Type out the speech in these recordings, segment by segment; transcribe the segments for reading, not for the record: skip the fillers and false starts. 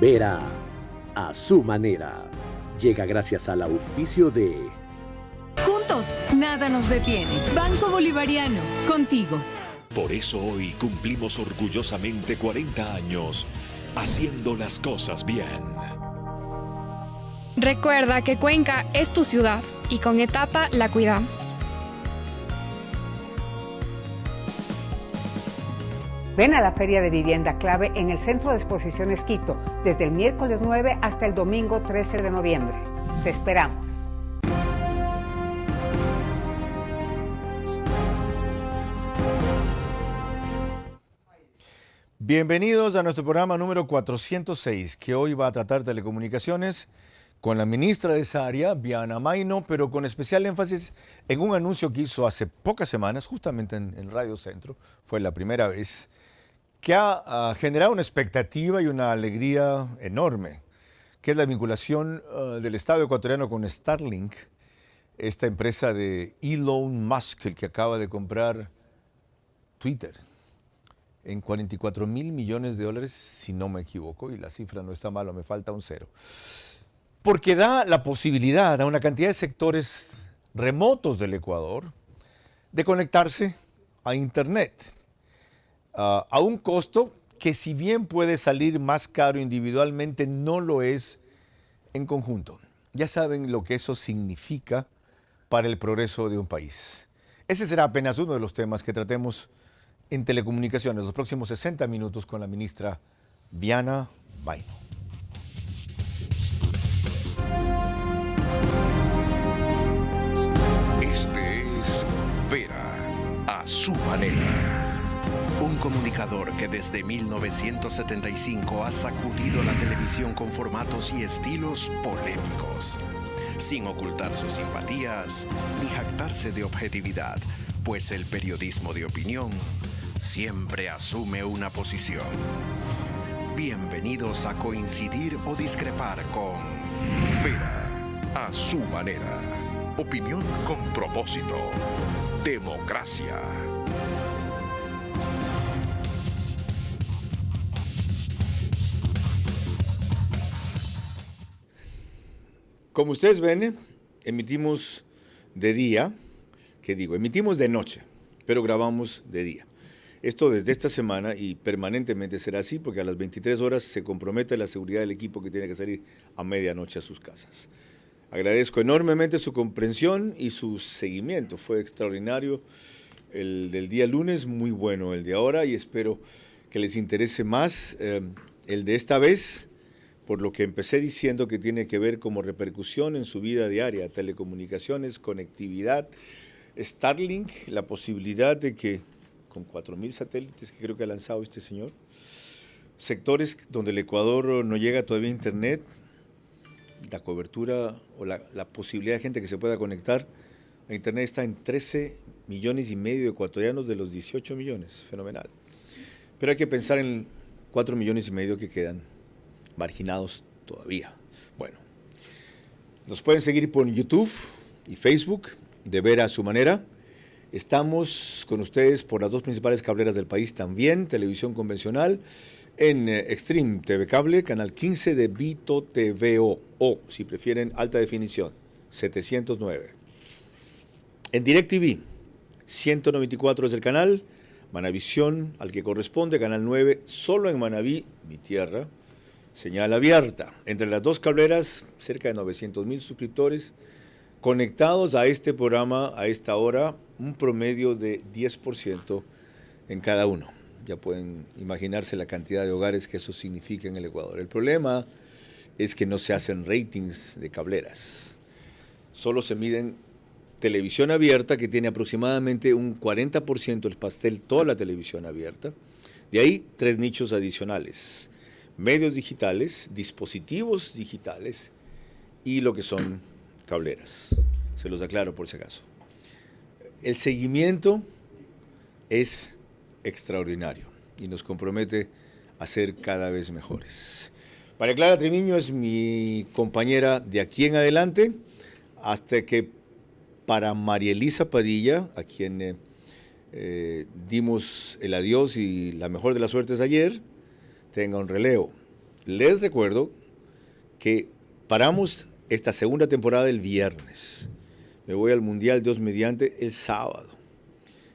Vera a su manera. Llega gracias al auspicio de Juntos, nada nos detiene. Banco Bolivariano, contigo. Por eso hoy cumplimos orgullosamente 40 años haciendo las cosas bien. Recuerda que Cuenca es tu ciudad y con Etapa la cuidamos. Ven a la Feria de Vivienda Clave en el Centro de Exposiciones Quito, desde el miércoles 9 hasta el domingo 13 de noviembre. Te esperamos. Bienvenidos a nuestro programa número 406, que hoy va a tratar telecomunicaciones con la ministra de esa área, Viana Mayno, pero con especial énfasis en un anuncio que hizo hace pocas semanas, justamente en Radio Centro, fue la primera vez, que ha generado una expectativa y una alegría enorme, que es la vinculación del Estado ecuatoriano con Starlink, esta empresa de Elon Musk, el que acaba de comprar Twitter, en 44 mil millones de dólares, si no me equivoco, y la cifra no está mal o me falta un cero. Porque da la posibilidad a una cantidad de sectores remotos del Ecuador de conectarse a Internet a un costo que, si bien puede salir más caro individualmente, no lo es en conjunto. Ya saben lo que eso significa para el progreso de un país. Ese será apenas uno de los temas que tratemos en telecomunicaciones los próximos 60 minutos con la ministra Viana Mayno. Este es Vera a su manera. Un comunicador que desde 1975 ha sacudido la televisión con formatos y estilos polémicos, sin ocultar sus simpatías ni jactarse de objetividad, pues el periodismo de opinión siempre asume una posición. Bienvenidos a coincidir o discrepar con Vera a su manera. Opinión con propósito. Democracia. Como ustedes ven, emitimos de día, emitimos de noche, pero grabamos de día. Esto desde esta semana y permanentemente será así, porque a las 23 horas se compromete la seguridad del equipo que tiene que salir a medianoche a sus casas. Agradezco enormemente su comprensión y su seguimiento. Fue extraordinario el del día lunes, muy bueno el de ahora, y espero que les interese más el de esta vez, por lo que empecé diciendo que tiene que ver como repercusión en su vida diaria, telecomunicaciones, conectividad, Starlink, la posibilidad de que con 4.000 satélites que creo que ha lanzado este señor, sectores donde el Ecuador no llega todavía a Internet, la cobertura o la posibilidad de gente que se pueda conectar a Internet está en 13 millones y medio de ecuatorianos de los 18 millones, fenomenal. Pero hay que pensar en 4 millones y medio que quedan marginados todavía. Bueno, nos pueden seguir por YouTube y Facebook, de Vera a su manera. Estamos con ustedes por las dos principales cableras del país también, televisión convencional, en Extreme TV Cable, canal 15 de Vito TVO, o si prefieren alta definición, 709. En DirecTV, 194 es el canal, Manavisión al que corresponde, canal 9, solo en Manaví, mi tierra, señal abierta. Entre las dos cableras, cerca de 900.000 suscriptores conectados a este programa a esta hora, un promedio de 10% en cada uno. Ya pueden imaginarse la cantidad de hogares que eso significa en el Ecuador. El problema es que no se hacen ratings de cableras. Solo se miden televisión abierta, que tiene aproximadamente un 40% del pastel, toda la televisión abierta. De ahí 3 nichos adicionales: medios digitales, dispositivos digitales y lo que son cableras. Se los aclaro por si acaso. El seguimiento es extraordinario y nos compromete a ser cada vez mejores. María Clara Treviño es mi compañera de aquí en adelante, hasta que para María Elisa Padilla, a quien dimos el adiós y la mejor de las suertes ayer, tenga un relevo. Les recuerdo que paramos esta segunda temporada el viernes. Me voy al Mundial, Dios mediante, el sábado.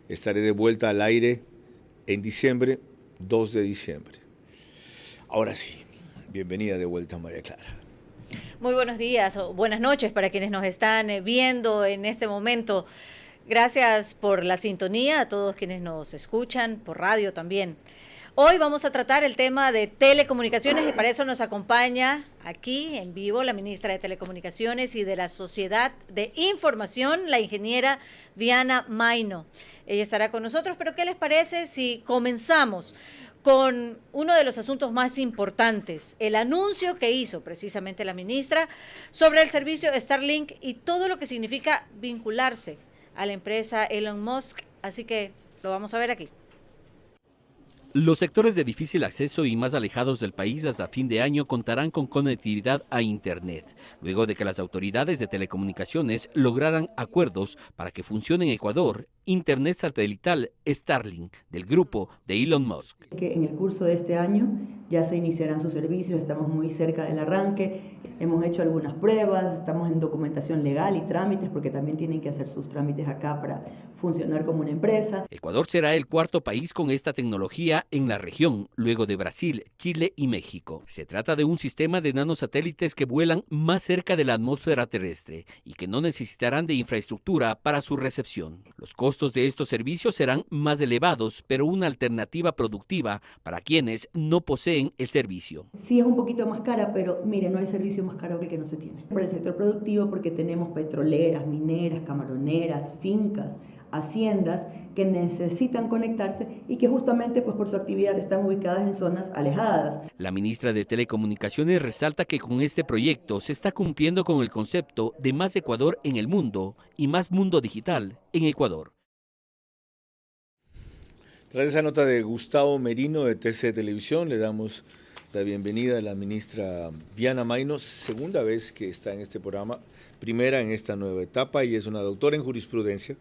Estaré de vuelta al aire en diciembre, 2 de diciembre. Ahora sí, bienvenida de vuelta, María Clara. Muy buenos días o buenas noches para quienes nos están viendo en este momento. Gracias por la sintonía a todos quienes nos escuchan, por radio también. Hoy vamos a tratar el tema de telecomunicaciones y para eso nos acompaña aquí en vivo la ministra de Telecomunicaciones y de la Sociedad de Información, la ingeniera Viana Mayno. Ella estará con nosotros, pero ¿qué les parece si comenzamos con uno de los asuntos más importantes, el anuncio que hizo precisamente la ministra sobre el servicio Starlink y todo lo que significa vincularse a la empresa Elon Musk? Así que lo vamos a ver aquí. Los sectores de difícil acceso y más alejados del país hasta fin de año contarán con conectividad a Internet, luego de que las autoridades de telecomunicaciones lograran acuerdos para que funcione en Ecuador Internet satelital Starlink del grupo de Elon Musk. Que en el curso de este año ya se iniciarán sus servicios, estamos muy cerca del arranque, hemos hecho algunas pruebas, estamos en documentación legal y trámites porque también tienen que hacer sus trámites acá para funcionar como una empresa. Ecuador será el cuarto país con esta tecnología en la región, luego de Brasil, Chile y México. Se trata de un sistema de nanosatélites que vuelan más cerca de la atmósfera terrestre y que no necesitarán de infraestructura para su recepción. Los costos de estos servicios serán más elevados, pero una alternativa productiva para quienes no poseen el servicio. Sí es un poquito más cara, pero mire, no hay servicio más caro que el que no se tiene. Para el sector productivo, porque tenemos petroleras, mineras, camaroneras, fincas, haciendas que necesitan conectarse y que justamente pues por su actividad están ubicadas en zonas alejadas. La ministra de Telecomunicaciones resalta que con este proyecto se está cumpliendo con el concepto de más Ecuador en el mundo y más mundo digital en Ecuador. Tras esa nota de Gustavo Merino de TC Televisión, le damos la bienvenida a la ministra Viana Mayno, segunda vez que está en este programa, primera en esta nueva etapa, y es una doctora en jurisprudencia,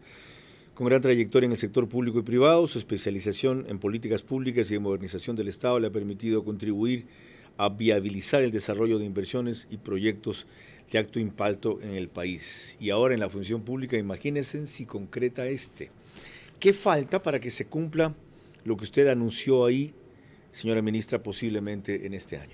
con gran trayectoria en el sector público y privado. Su especialización en políticas públicas y en modernización del Estado le ha permitido contribuir a viabilizar el desarrollo de inversiones y proyectos de alto impacto en el país. Y ahora en la función pública, imagínense si concreta este. ¿Qué falta para que se cumpla lo que usted anunció ahí, señora ministra, posiblemente en este año?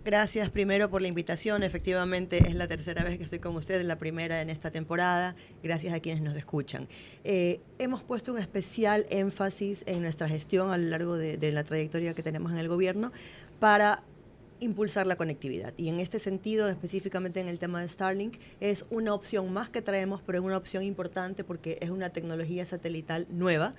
Gracias primero por la invitación. Efectivamente es la tercera vez que estoy con ustedes, la primera en esta temporada. Gracias a quienes nos escuchan. Hemos puesto un especial énfasis en nuestra gestión a lo largo de la trayectoria que tenemos en el gobierno para impulsar la conectividad. Y en este sentido, específicamente en el tema de Starlink, es una opción más que traemos, pero es una opción importante porque es una tecnología satelital nueva.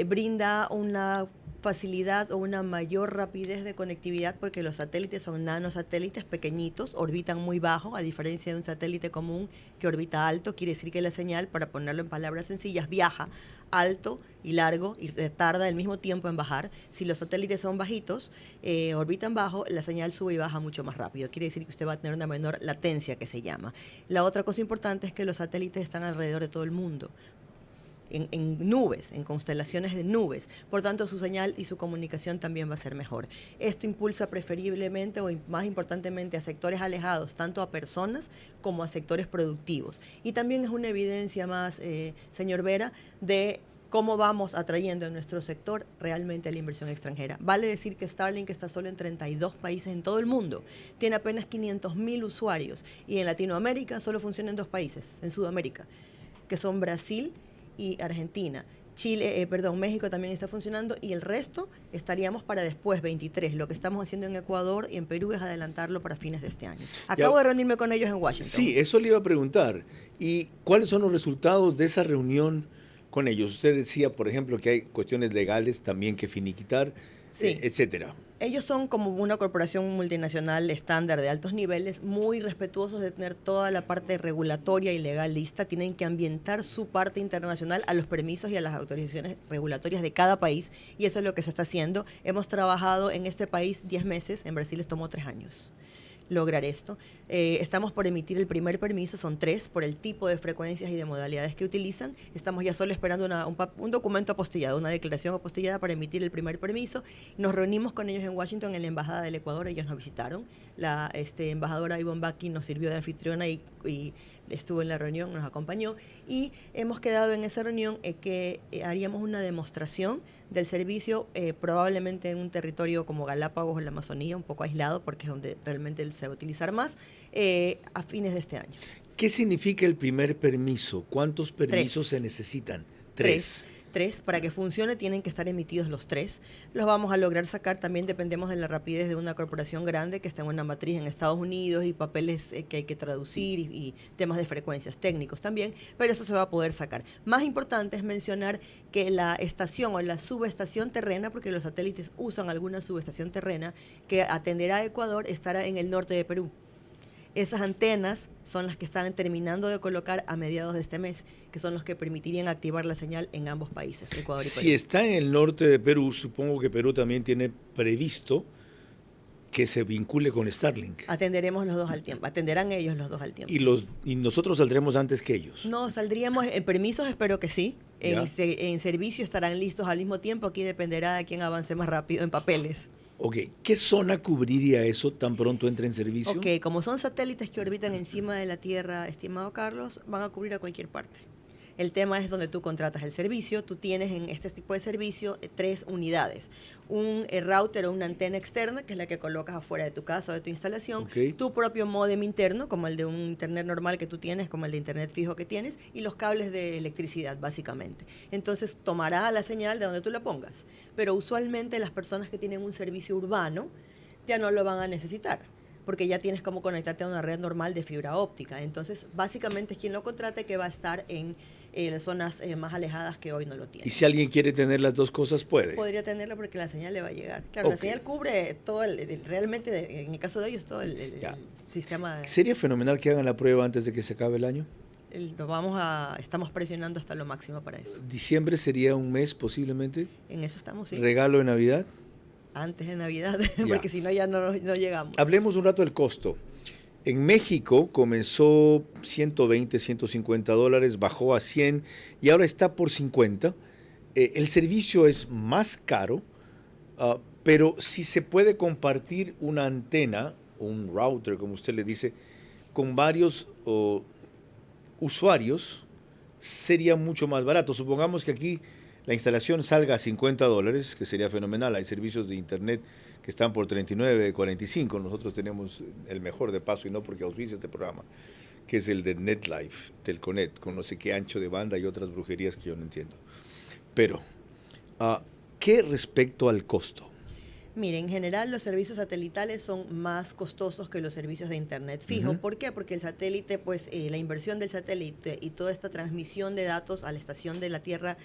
Brinda una facilidad o una mayor rapidez de conectividad porque los satélites son nanosatélites pequeñitos, orbitan muy bajo, a diferencia de un satélite común que orbita alto. Quiere decir que la señal, para ponerlo en palabras sencillas, viaja alto y largo y tarda el mismo tiempo en bajar. Si los satélites son bajitos, orbitan bajo, la señal sube y baja mucho más rápido. Quiere decir que usted va a tener una menor latencia, que se llama. La otra cosa importante es que los satélites están alrededor de todo el mundo. En nubes, en constelaciones de nubes. Por tanto, su señal y su comunicación también va a ser mejor. Esto impulsa preferiblemente o más importantemente a sectores alejados, tanto a personas como a sectores productivos. Y también es una evidencia más, señor Vera, de cómo vamos atrayendo en nuestro sector realmente a la inversión extranjera. Vale decir que Starlink está solo en 32 países en todo el mundo. Tiene apenas 500.000 usuarios. Y en Latinoamérica solo funciona en 2 países, en Sudamérica, que son Brasil y Argentina. México también está funcionando y el resto estaríamos para después, 23. Lo que estamos haciendo en Ecuador y en Perú es adelantarlo para fines de este año. Acabo de reunirme con ellos en Washington. Sí, eso le iba a preguntar. ¿Y cuáles son los resultados de esa reunión con ellos? Usted decía, por ejemplo, que hay cuestiones legales también que finiquitar, sí, etcétera. Ellos son como una corporación multinacional estándar de altos niveles, muy respetuosos de tener toda la parte regulatoria y legal lista. Tienen que ambientar su parte internacional a los permisos y a las autorizaciones regulatorias de cada país, y eso es lo que se está haciendo. Hemos trabajado en este país 10 meses, en Brasil les tomó 3 años. lograr esto. Estamos por emitir el primer permiso, son 3 por el tipo de frecuencias y de modalidades que utilizan. Estamos ya solo esperando un documento apostillado, una declaración apostillada para emitir el primer permiso. Nos reunimos con ellos en Washington, en la Embajada del Ecuador, ellos nos visitaron. La embajadora Ivonne Baki nos sirvió de anfitriona y estuvo en la reunión, nos acompañó, y hemos quedado en esa reunión que haríamos una demostración del servicio, probablemente en un territorio como Galápagos o la Amazonía, un poco aislado, porque es donde realmente se va a utilizar más, a fines de este año. ¿Qué significa el primer permiso? ¿Cuántos permisos se necesitan? 3. 3, para que funcione tienen que estar emitidos los 3. Los vamos a lograr sacar, también dependemos de la rapidez de una corporación grande que está en una matriz en Estados Unidos y papeles que hay que traducir y temas de frecuencias técnicos también, pero eso se va a poder sacar. Más importante es mencionar que la estación o la subestación terrena, porque los satélites usan alguna subestación terrena que atenderá a Ecuador, estará en el norte de Perú. Esas antenas son las que están terminando de colocar a mediados de este mes, que son los que permitirían activar la señal en ambos países, Ecuador y Perú. Si está en el norte de Perú, supongo que Perú también tiene previsto que se vincule con Starlink. Atenderemos los dos al tiempo, atenderán ellos los dos al tiempo. ¿Y nosotros saldremos antes que ellos? No, saldríamos en permisos, espero que sí. En servicio estarán listos al mismo tiempo, aquí dependerá de quién avance más rápido en papeles. Ok, ¿qué zona cubriría eso tan pronto entre en servicio? Ok, como son satélites que orbitan encima de la Tierra, estimado Carlos, van a cubrir a cualquier parte. El tema es donde tú contratas el servicio. Tú tienes en este tipo de servicio 3 unidades. Un router o una antena externa, que es la que colocas afuera de tu casa o de tu instalación. Okay. Tu propio módem interno, como el de un internet normal que tú tienes, como el de internet fijo que tienes, y los cables de electricidad, básicamente. Entonces, tomará la señal de donde tú la pongas. Pero usualmente las personas que tienen un servicio urbano ya no lo van a necesitar, porque ya tienes cómo conectarte a una red normal de fibra óptica. Entonces, básicamente es quien lo contrate que va a estar en las zonas más alejadas que hoy no lo tienen. ¿Y si alguien quiere tener las dos cosas, puede? Podría tenerla porque la señal le va a llegar. Claro, la señal cubre todo, realmente, en el caso de ellos, todo el sistema. ¿Sería fenomenal que hagan la prueba antes de que se acabe el año? Estamos presionando hasta lo máximo para eso. ¿Diciembre sería un mes posiblemente? En eso estamos, sí. ¿Regalo de Navidad? Antes de Navidad, porque si no ya no llegamos. Hablemos un rato del costo. En México comenzó $120, $150, bajó a 100 y ahora está por 50. El servicio es más caro, pero si se puede compartir una antena, un router, como usted le dice, con varios usuarios, sería mucho más barato. Supongamos que aquí la instalación salga a $50, que sería fenomenal. Hay servicios de internet que están por $39, $45. Nosotros tenemos el mejor de paso, y no porque auspicia este programa, que es el de NetLife, Telconet, con no sé qué ancho de banda y otras brujerías que yo no entiendo. Pero, ¿qué respecto al costo? Mire, en general los servicios satelitales son más costosos que los servicios de internet fijo. ¿Por qué? Porque el satélite, pues la inversión del satélite y toda esta transmisión de datos a la estación de la Tierra,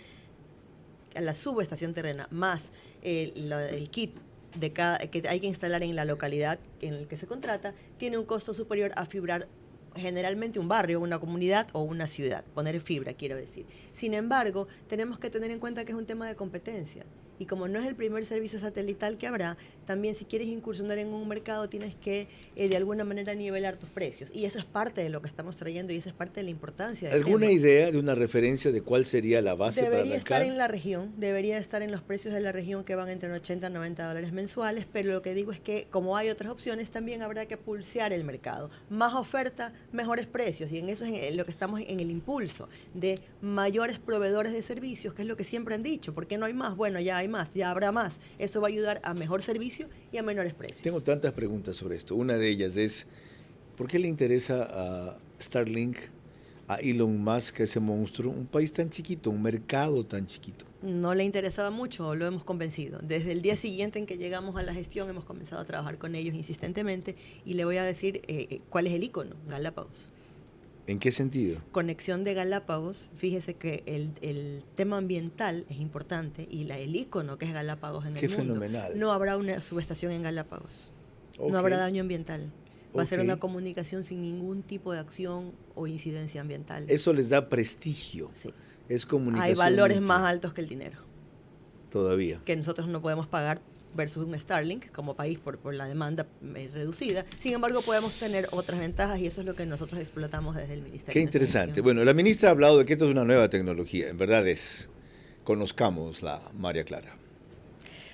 a la subestación terrena, más el kit que hay que instalar en la localidad en el que se contrata, tiene un costo superior a fibrar generalmente un barrio, una comunidad o una ciudad. Poner fibra, quiero decir. Sin embargo, tenemos que tener en cuenta que es un tema de competencia. Y como no es el primer servicio satelital que habrá, también si quieres incursionar en un mercado tienes que de alguna manera nivelar tus precios. Y eso es parte de lo que estamos trayendo y esa es parte de la importancia del ¿Alguna tema. idea de una referencia de cuál sería la base para Debería arrancar? estar en la región, debería estar en los precios de la región que van entre $80 a $90 mensuales, pero lo que digo es que como hay otras opciones, también habrá que pulsear el mercado. Más oferta, mejores precios, y en eso es en lo que estamos en el impulso de mayores proveedores de servicios, que es lo que siempre han dicho. ¿Por qué no hay más? Bueno, ya hay más, ya habrá más. Eso va a ayudar a mejor servicio y a menores precios. Tengo tantas preguntas sobre esto. Una de ellas es, ¿por qué le interesa a Starlink, a Elon Musk, a ese monstruo, un país tan chiquito, un mercado tan chiquito? No le interesaba mucho, lo hemos convencido. Desde el día siguiente en que llegamos a la gestión hemos comenzado a trabajar con ellos insistentemente y le voy a decir cuál es el icono, Galápagos. ¿En qué sentido? Conexión de Galápagos, fíjese que el tema ambiental es importante y el icono que es Galápagos en el mundo. Qué fenomenal. No habrá una subestación en Galápagos, no habrá daño ambiental. Va a ser una comunicación sin ningún tipo de acción o incidencia ambiental. Eso les da prestigio. Sí. Es comunicación. Hay valores limpia. más altos que el dinero. Todavía. Que nosotros no podemos pagar versus un Starlink como país por la demanda reducida. Sin embargo, podemos tener otras ventajas y eso es lo que nosotros explotamos desde el Ministerio. Qué interesante. Bueno, la ministra ha hablado de que esto es una nueva tecnología. En verdad conozcámosla, María Clara.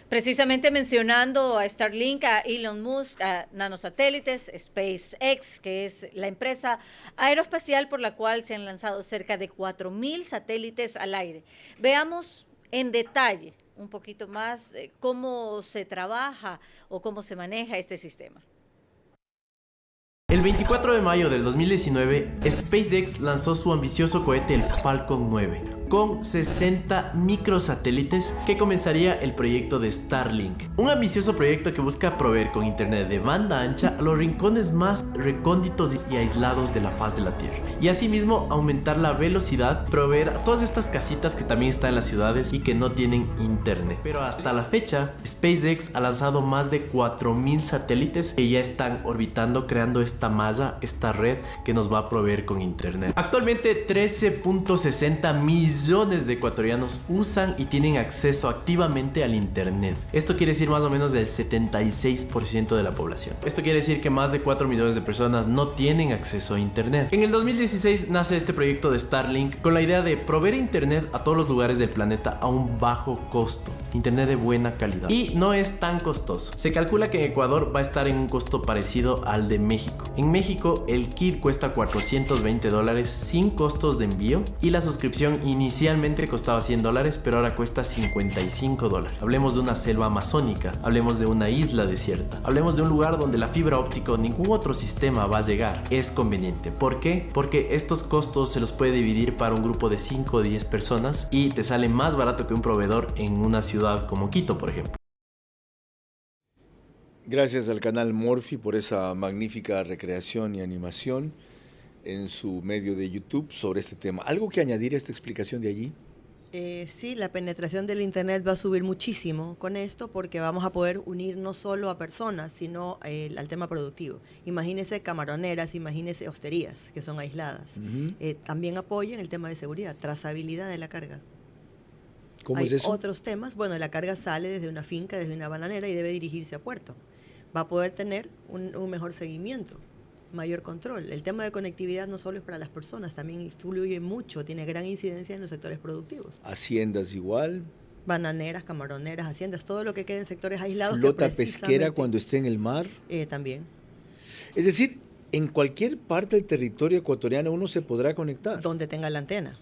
Precisamente mencionando a Starlink, a Elon Musk, a nanosatélites, SpaceX, que es la empresa aeroespacial por la cual se han lanzado cerca de 4.000 satélites al aire. Veamos en detalle un poquito más cómo se trabaja o cómo se maneja este sistema. El 24 de mayo del 2019, SpaceX lanzó su ambicioso cohete, el Falcon 9, con 60 microsatélites que comenzaría el proyecto de Starlink. Un ambicioso proyecto que busca proveer con internet de banda ancha a los rincones más recónditos y aislados de la faz de la Tierra. Y asimismo aumentar la velocidad, proveer a todas estas casitas que también están en las ciudades y que no tienen internet. Pero hasta la fecha, SpaceX ha lanzado más de 4.000 satélites que ya están orbitando, creando esta malla, esta red que nos va a proveer con internet. Actualmente 13.60 millones de ecuatorianos usan y tienen acceso activamente al internet. Esto quiere decir más o menos del 76% de la población. Esto quiere decir que más de 4 millones de personas no tienen acceso a internet. En el 2016 nace este proyecto de Starlink con la idea de proveer internet a todos los lugares del planeta a un bajo costo. Internet de buena calidad. Y no es tan costoso. Se calcula que en Ecuador va a estar en un costo parecido al de México. En México, el kit cuesta $420 sin costos de envío y la suscripción inicialmente costaba $100, pero ahora cuesta $55. Hablemos de una selva amazónica, hablemos de una isla desierta, hablemos de un lugar donde la fibra óptica o ningún otro sistema va a llegar. Es conveniente. ¿Por qué? Porque estos costos se los puede dividir para un grupo de 5 o 10 personas y te sale más barato que un proveedor en una ciudad como Quito, por ejemplo. Gracias al canal Morphy por esa magnífica recreación y animación en su medio de YouTube sobre este tema. ¿Algo que añadir a esta explicación de allí? Sí, la penetración del internet va a subir muchísimo con esto porque vamos a poder unir no solo a personas, sino al tema productivo. Imagínese camaroneras, imagínese hosterías que son aisladas. También apoyan el tema de seguridad, trazabilidad de la carga. ¿Cómo es eso? Hay otros temas. Bueno, la carga sale desde una finca, desde una bananera y debe dirigirse a puerto. Va a poder tener un mejor seguimiento, mayor control. El tema de conectividad no solo es para las personas, también influye mucho, tiene gran incidencia en los sectores productivos. Haciendas igual. Bananeras, camaroneras, haciendas, todo lo que quede en sectores aislados. Flota pesquera cuando esté en el mar. También. Es decir, en cualquier parte del territorio ecuatoriano uno se podrá conectar. Donde tenga la antena.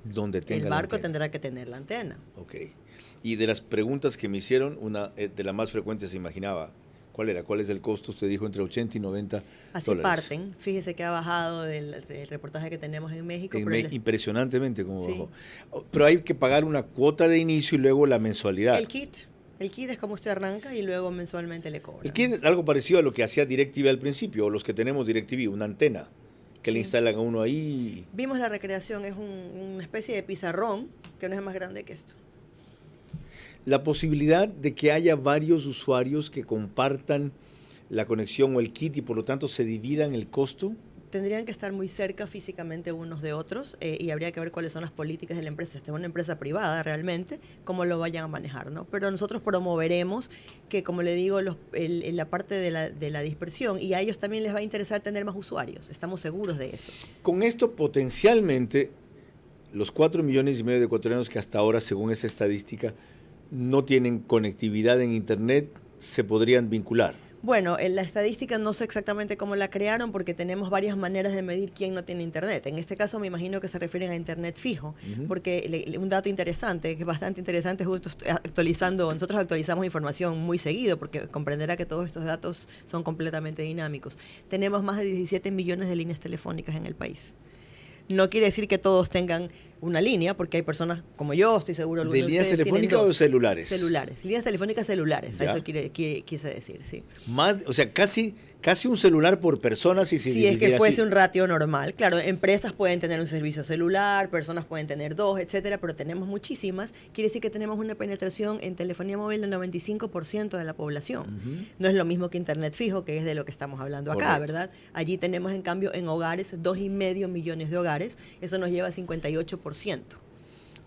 Donde tenga el barco la antena. tendrá que tener la antena. Ok. Y de las preguntas que me hicieron, una de las más frecuentes se imaginaba, ¿cuál era? ¿Cuál es el costo? Usted dijo entre 80 y 90 Así dólares. parten. Fíjese que ha bajado del reportaje que tenemos en México. Impresionantemente como Sí. bajó. Pero hay que pagar una cuota de inicio y luego la mensualidad. El kit es como usted arranca y luego mensualmente le cobra. El kit es algo parecido a lo que hacía DirecTV al principio, o los que tenemos DirecTV, una antena que le instalan a uno ahí. Vimos la recreación, es una especie de pizarrón que no es más grande que esto. La posibilidad de que haya varios usuarios que compartan la conexión o el kit y por lo tanto se dividan el costo. Tendrían que estar muy cerca físicamente unos de otros y habría que ver cuáles son las políticas de la empresa. Esta es una empresa privada realmente, cómo lo vayan a manejar, ¿no? Pero nosotros promoveremos que, como le digo, la parte de la dispersión, y a ellos también les va a interesar tener más usuarios. Estamos seguros de eso. Con esto potencialmente los 4,5 millones de ecuatorianos que hasta ahora, según esa estadística, no tienen conectividad en internet, se podrían vincular. Bueno, la estadística no sé exactamente cómo la crearon porque tenemos varias maneras de medir quién no tiene internet. En este caso me imagino que se refieren a internet fijo, porque un dato interesante, que es bastante interesante, justo estoy actualizando, nosotros actualizamos información muy seguido porque comprenderá que todos estos datos son completamente dinámicos. Tenemos más de 17 millones de líneas telefónicas en el país. No quiere decir que todos tengan una línea, porque hay personas como yo, estoy seguro. ¿De líneas telefónicas o celulares? Celulares, líneas telefónicas celulares, ¿Ya? eso quise decir, sí. Más, o sea, casi un celular por persona si se Si es que dividiera fuese así. un ratio normal. Claro, empresas pueden tener un servicio celular, personas pueden tener 2, etcétera, pero tenemos muchísimas. Quiere decir que tenemos una penetración en telefonía móvil del 95% de la población. No es lo mismo que internet fijo, que es de lo que estamos hablando acá, Correcto. ¿verdad? Allí tenemos, en cambio, en hogares, 2,5 millones de hogares. Eso nos lleva a 58%.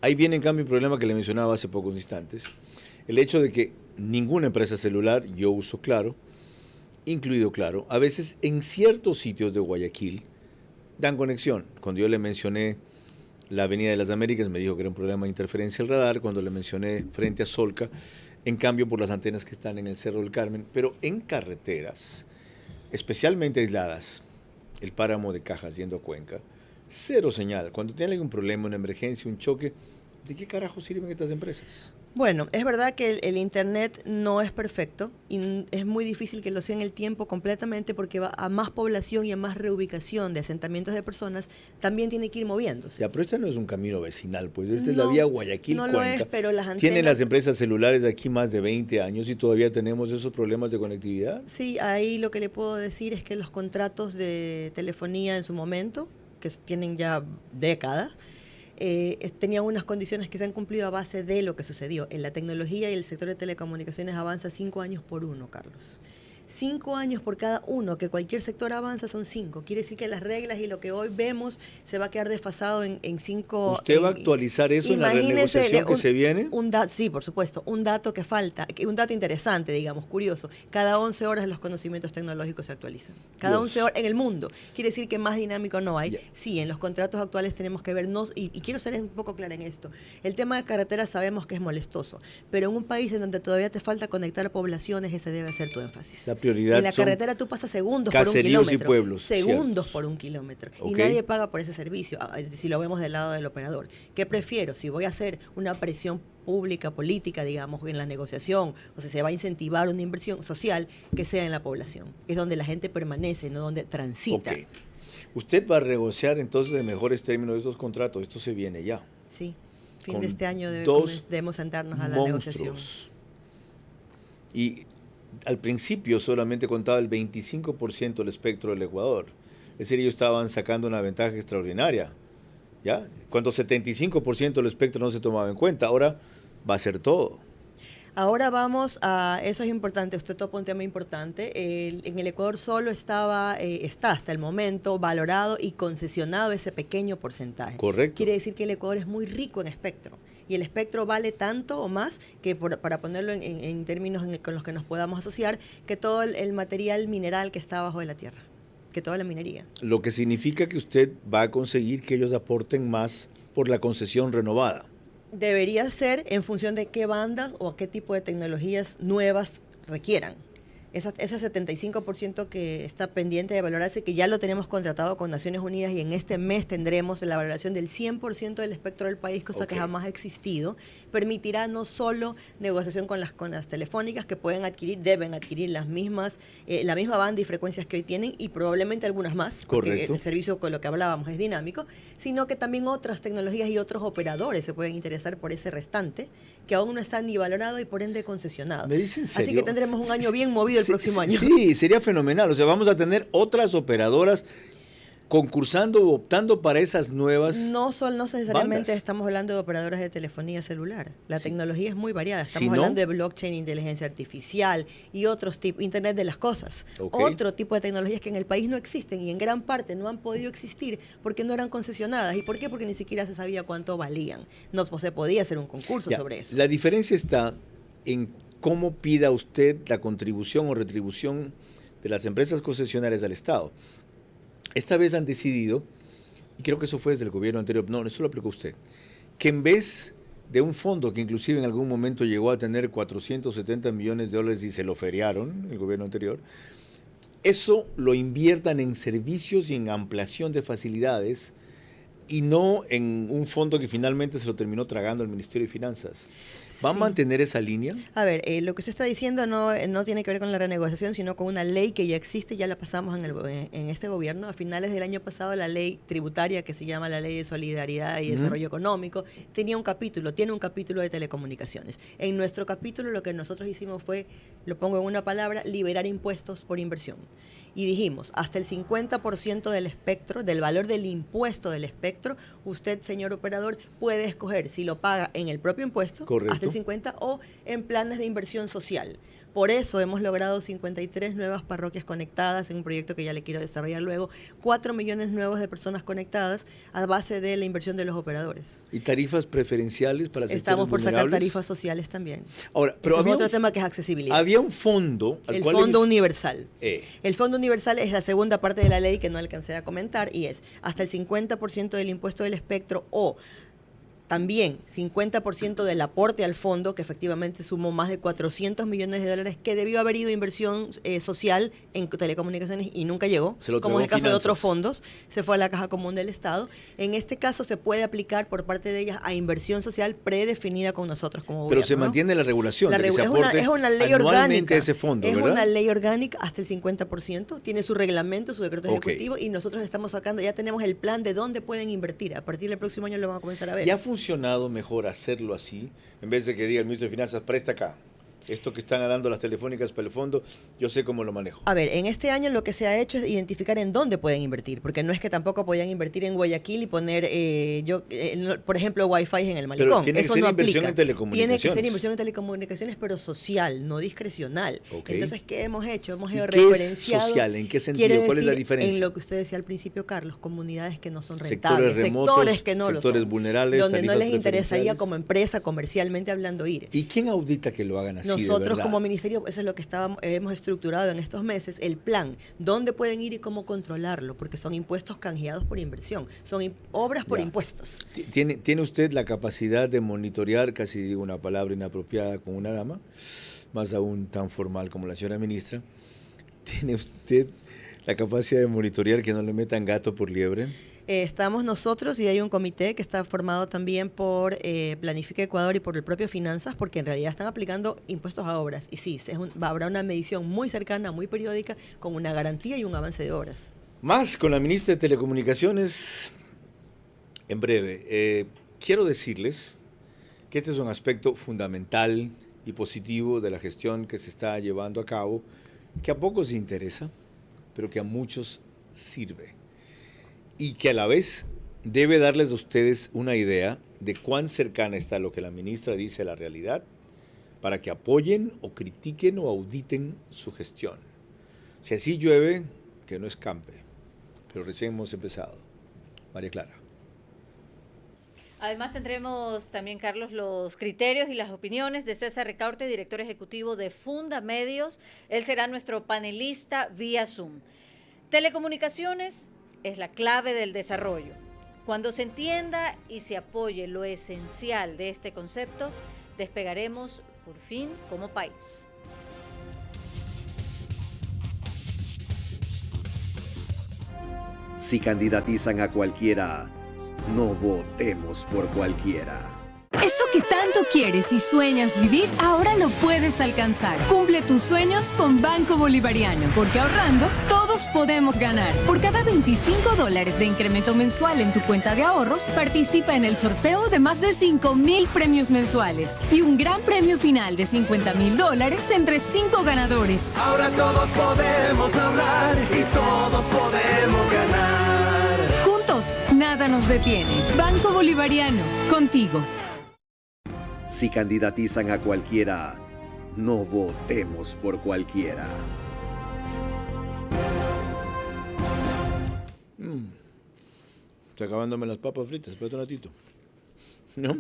Ahí viene en cambio el problema que le mencionaba hace pocos instantes. El hecho de que ninguna empresa celular, yo uso Claro, incluido Claro. A veces en ciertos sitios de Guayaquil dan conexión. Cuando yo le mencioné la Avenida de las Américas, me dijo que era un problema de interferencia del radar. Cuando le mencioné frente a Solca, en cambio por las antenas que están en el Cerro del Carmen. Pero en carreteras, especialmente aisladas, el páramo de Cajas yendo a Cuenca, cero señal. Cuando tienen algún problema, una emergencia, un choque, ¿de qué carajo sirven estas empresas? Bueno, es verdad que el Internet no es perfecto y es muy difícil que lo sea en el tiempo completamente porque va a más población y a más reubicación de asentamientos de personas, también tiene que ir moviéndose. Ya, pero este no es un camino vecinal, pues esta es la vía Guayaquil-Cuenca. No lo es, pero las antenas... Tienen las empresas celulares aquí más de 20 años y todavía tenemos esos problemas de conectividad. Sí, ahí lo que le puedo decir es que los contratos de telefonía en su momento, que tienen ya décadas, tenían unas condiciones que se han cumplido a base de lo que sucedió. En la tecnología y el sector de telecomunicaciones avanza 5 años por uno, Carlos. 5 años por cada uno, que cualquier sector avanza son 5. Quiere decir que las reglas y lo que hoy vemos se va a quedar desfasado en 5. ¿Usted va a actualizar eso en la renegociación que se viene? Sí, por supuesto. Un dato que falta, un dato interesante, digamos, curioso. Cada 11 horas los conocimientos tecnológicos se actualizan. Cada 11 horas en el mundo. Quiere decir que más dinámico no hay. Sí, en los contratos actuales tenemos que vernos, y quiero ser un poco clara en esto. El tema de carreteras sabemos que es molestoso, pero en un país en donde todavía te falta conectar poblaciones, ese debe ser tu énfasis. La prioridad en la carretera tú pasas segundos por un kilómetro. Y pueblos. Segundos por un kilómetro. Y nadie paga por ese servicio, si lo vemos del lado del operador. ¿Qué prefiero? Si voy a hacer una presión pública, política, digamos, en la negociación, o sea, se va a incentivar una inversión social, que sea en la población. Es donde la gente permanece, no donde transita. Okay. Usted va a negociar entonces en mejores términos de estos contratos. Esto se viene ya. Sí. Fin de este año debemos sentarnos a la negociación. Y al principio solamente contaba el 25% del espectro del Ecuador. Es decir, ellos estaban sacando una ventaja extraordinaria, ¿ya? Cuando 75% del espectro no se tomaba en cuenta, ahora va a ser todo. Ahora vamos a, eso es importante, usted topa un tema importante, en el Ecuador solo está hasta el momento valorado y concesionado ese pequeño porcentaje. Correcto. Quiere decir que el Ecuador es muy rico en espectro. Y el espectro vale tanto o más que, para ponerlo en términos con los que nos podamos asociar, que todo el material mineral que está abajo de la tierra, que toda la minería. Lo que significa que usted va a conseguir que ellos aporten más por la concesión renovada. Debería ser en función de qué bandas o qué tipo de tecnologías nuevas requieran. Ese 75% que está pendiente de valorarse, que ya lo tenemos contratado con Naciones Unidas y en este mes tendremos la valoración del 100% del espectro del país, cosa que jamás ha existido, permitirá no solo negociación con las telefónicas que deben adquirir la misma banda y frecuencias que hoy tienen y probablemente algunas más, porque el servicio con lo que hablábamos es dinámico, sino que también otras tecnologías y otros operadores se pueden interesar por ese restante, que aún no está ni valorado y por ende concesionado. ¿Me dicen serio? Así que tendremos un año bien movido el próximo año. Sí, sería fenomenal. O sea, vamos a tener otras operadoras concursando o optando para esas nuevas No necesariamente bandas. Estamos hablando de operadoras de telefonía celular. La tecnología es muy variada. Estamos hablando de blockchain, inteligencia artificial y otros tipos, Internet de las cosas. Otro tipo de tecnologías que en el país no existen y en gran parte no han podido existir porque no eran concesionadas. ¿Y por qué? Porque ni siquiera se sabía cuánto valían. No se podía hacer un concurso sobre eso. La diferencia está en cómo pida usted la contribución o retribución de las empresas concesionarias al Estado. Esta vez han decidido, y creo que eso fue desde el gobierno anterior, no, eso lo aplicó usted, que en vez de un fondo que inclusive en algún momento llegó a tener 470 millones de dólares y se lo feriaron el gobierno anterior, eso lo inviertan en servicios y en ampliación de facilidades y no en un fondo que finalmente se lo terminó tragando el Ministerio de Finanzas. ¿Va a mantener esa línea? A ver, lo que usted está diciendo no tiene que ver con la renegociación, sino con una ley que ya existe, ya la pasamos en este gobierno. A finales del año pasado, la ley tributaria, que se llama la Ley de Solidaridad y Desarrollo Económico, tiene un capítulo de telecomunicaciones. En nuestro capítulo lo que nosotros hicimos fue, lo pongo en una palabra, liberar impuestos por inversión. Y dijimos, hasta el 50% del espectro, del valor del impuesto del espectro, usted, señor operador, puede escoger si lo paga en el propio impuesto, hasta el 50 o en planes de inversión social. Por eso hemos logrado 53 nuevas parroquias conectadas en un proyecto que ya le quiero desarrollar luego, 4 millones nuevos de personas conectadas a base de la inversión de los operadores. ¿Y tarifas preferenciales para sectores Estamos por sacar vulnerables? tarifas sociales también. Ahora, pero había otro tema que es accesibilidad. Había un fondo. El Fondo Universal. El Fondo Universal es la segunda parte de la ley que no alcancé a comentar y es hasta el 50% del impuesto del espectro o también 50% del aporte al fondo, que efectivamente sumó más de 400 millones de dólares, que debió haber ido a inversión social en telecomunicaciones y nunca llegó, como en el caso de otros fondos, se fue a la Caja Común del Estado. En este caso se puede aplicar por parte de ellas a inversión social predefinida con nosotros como gobierno. Pero se mantiene la regulación. Es una ley orgánica. Ese fondo, es ¿verdad? una ley orgánica hasta el 50%, tiene su reglamento, su decreto ejecutivo y nosotros estamos sacando, ya tenemos el plan de dónde pueden invertir. A partir del próximo año lo van a comenzar a ver. ¿Ya ha funcionado mejor hacerlo así, en vez de que diga el ministro de Finanzas, presta acá? Esto que están dando las telefónicas para el fondo, yo sé cómo lo manejo. A ver, en este año lo que se ha hecho es identificar en dónde pueden invertir, porque no es que tampoco podían invertir en Guayaquil y poner, por ejemplo, Wi-Fi en el malecón. Pero tiene Eso que ser no inversión aplica. en telecomunicaciones. Tiene que ser inversión en telecomunicaciones, pero social, no discrecional. Okay. Entonces, ¿qué hemos hecho? Hemos ¿Y referenciado. ¿Qué es social? ¿En qué sentido? ¿Cuál es la diferencia? En lo que usted decía al principio, Carlos, comunidades que no son Sectores rentables, remotos, sectores que no lo son, sectores vulnerables, donde no les interesaría preferenciales. como empresa, comercialmente hablando, ir. ¿Y quién audita que lo hagan así? Nosotros como ministerio, eso es lo que hemos estructurado en estos meses, el plan, dónde pueden ir y cómo controlarlo, porque son impuestos canjeados por inversión, son obras por impuestos. ¿Tiene usted la capacidad de monitorear, casi digo una palabra inapropiada con una dama, más aún tan formal como la señora ministra? ¿Tiene usted la capacidad de monitorear que no le metan gato por liebre? Estamos nosotros y hay un comité que está formado también por Planifica Ecuador y por el propio Finanzas, porque en realidad están aplicando impuestos a obras. Y sí, habrá una medición muy cercana, muy periódica, con una garantía y un avance de obras. Más con la ministra de Telecomunicaciones en breve. Quiero decirles que este es un aspecto fundamental y positivo de la gestión que se está llevando a cabo, que a pocos interesa, pero que a muchos sirve. Y que a la vez debe darles a ustedes una idea de cuán cercana está lo que la ministra dice a la realidad para que apoyen o critiquen o auditen su gestión. Si así llueve, que no escampe. Pero recién hemos empezado. María Clara. Además tendremos también, Carlos, los criterios y las opiniones de César Ricaurte, director ejecutivo de Fundamedios. Él será nuestro panelista vía Zoom. Telecomunicaciones es la clave del desarrollo. Cuando se entienda y se apoye lo esencial de este concepto, despegaremos por fin como país. Si candidatizan a cualquiera, no votemos por cualquiera. Eso que tanto quieres y sueñas vivir, ahora lo puedes alcanzar. Cumple tus sueños con Banco Bolivariano, porque ahorrando, todos podemos ganar. Por cada $25 de incremento mensual en tu cuenta de ahorros, participa en el sorteo de más de 5,000 premios mensuales y un gran premio final de $50,000 entre 5 ganadores. Ahora todos podemos ahorrar y todos podemos ganar. Juntos, nada nos detiene. Banco Bolivariano, contigo. Si candidatizan a cualquiera, no votemos por cualquiera. Estoy acabándome las papas fritas, espérate un ratito. ¿No?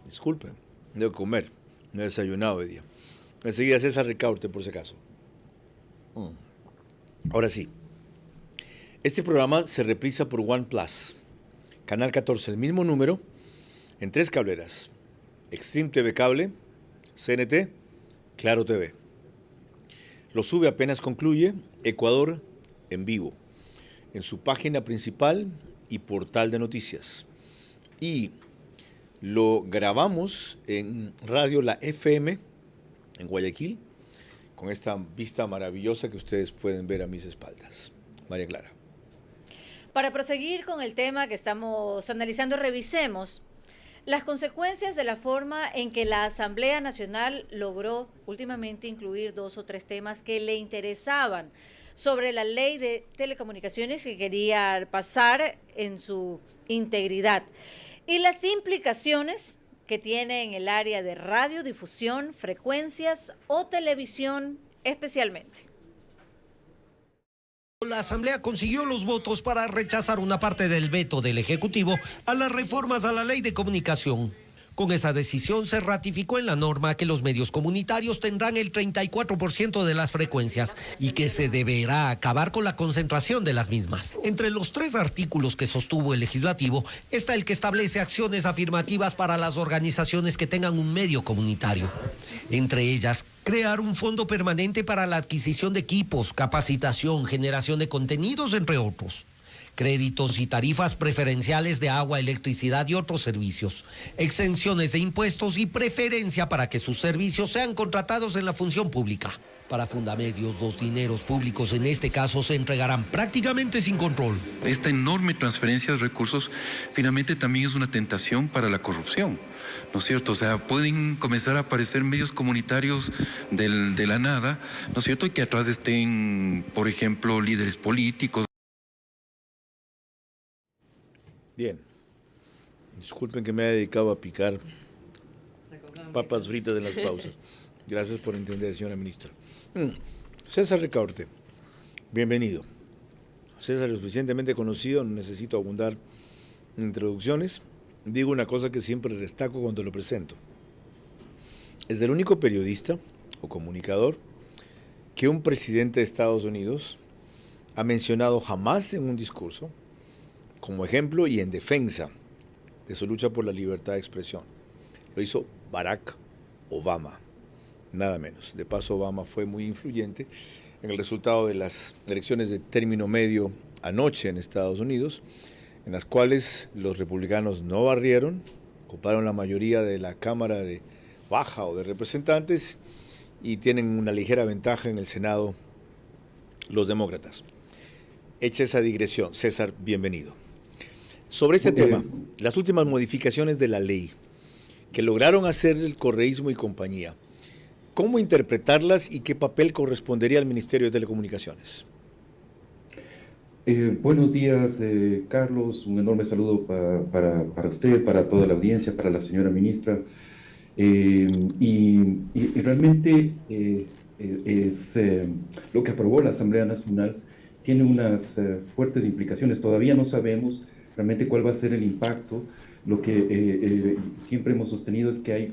Disculpe, debo comer, no he desayunado hoy día. Enseguida César Ricaurte, por si acaso. Ahora sí, este programa se reprisa por OnePlus, Canal 14, el mismo número, en 3 cableras. Extreme TV Cable, CNT, Claro TV. Lo sube apenas concluye Ecuador en vivo, en su página principal y portal de noticias. Y lo grabamos en Radio La FM, en Guayaquil, con esta vista maravillosa que ustedes pueden ver a mis espaldas. María Clara. Para proseguir con el tema que estamos analizando, revisemos las consecuencias de la forma en que la Asamblea Nacional logró últimamente incluir 2 o 3 temas que le interesaban sobre la ley de telecomunicaciones que quería pasar en su integridad y las implicaciones que tiene en el área de radiodifusión, frecuencias o televisión especialmente. La Asamblea consiguió los votos para rechazar una parte del veto del Ejecutivo a las reformas a la Ley de Comunicación. Con esa decisión se ratificó en la norma que los medios comunitarios tendrán el 34% de las frecuencias y que se deberá acabar con la concentración de las mismas. Entre los 3 artículos que sostuvo el legislativo está el que establece acciones afirmativas para las organizaciones que tengan un medio comunitario. Entre ellas, crear un fondo permanente para la adquisición de equipos, capacitación, generación de contenidos, entre otros. Créditos y tarifas preferenciales de agua, electricidad y otros servicios, exenciones de impuestos y preferencia para que sus servicios sean contratados en la función pública. Para Fundamedios, los dineros públicos en este caso se entregarán prácticamente sin control. Esta enorme transferencia de recursos finalmente también es una tentación para la corrupción, ¿no es cierto? O sea, pueden comenzar a aparecer medios comunitarios de la nada, ¿no es cierto? Y que atrás estén, por ejemplo, líderes políticos. Bien, disculpen que me haya dedicado a picar papas fritas en las pausas. Gracias por entender, señora ministra. César Ricaurte, bienvenido. César es suficientemente conocido, no necesito abundar en introducciones. Digo una cosa que siempre destaco cuando lo presento. Es el único periodista o comunicador que un presidente de Estados Unidos ha mencionado jamás en un discurso como ejemplo y en defensa de su lucha por la libertad de expresión. Lo hizo Barack Obama, nada menos. De paso, Obama fue muy influyente en el resultado de las elecciones de término medio anoche en Estados Unidos, en las cuales los republicanos no barrieron, ocuparon la mayoría de la Cámara de Baja o de Representantes y tienen una ligera ventaja en el Senado los demócratas. Hecha esa digresión, César, bienvenido. Sobre este tema, las últimas modificaciones de la ley que lograron hacer el correísmo y compañía, ¿cómo interpretarlas y qué papel correspondería al Ministerio de Telecomunicaciones? Buenos días, Carlos. Un enorme saludo para usted, para toda la audiencia, para la señora ministra. Y realmente lo que aprobó la Asamblea Nacional tiene unas fuertes implicaciones. Todavía no sabemos realmente cuál va a ser el impacto. Lo que siempre hemos sostenido es que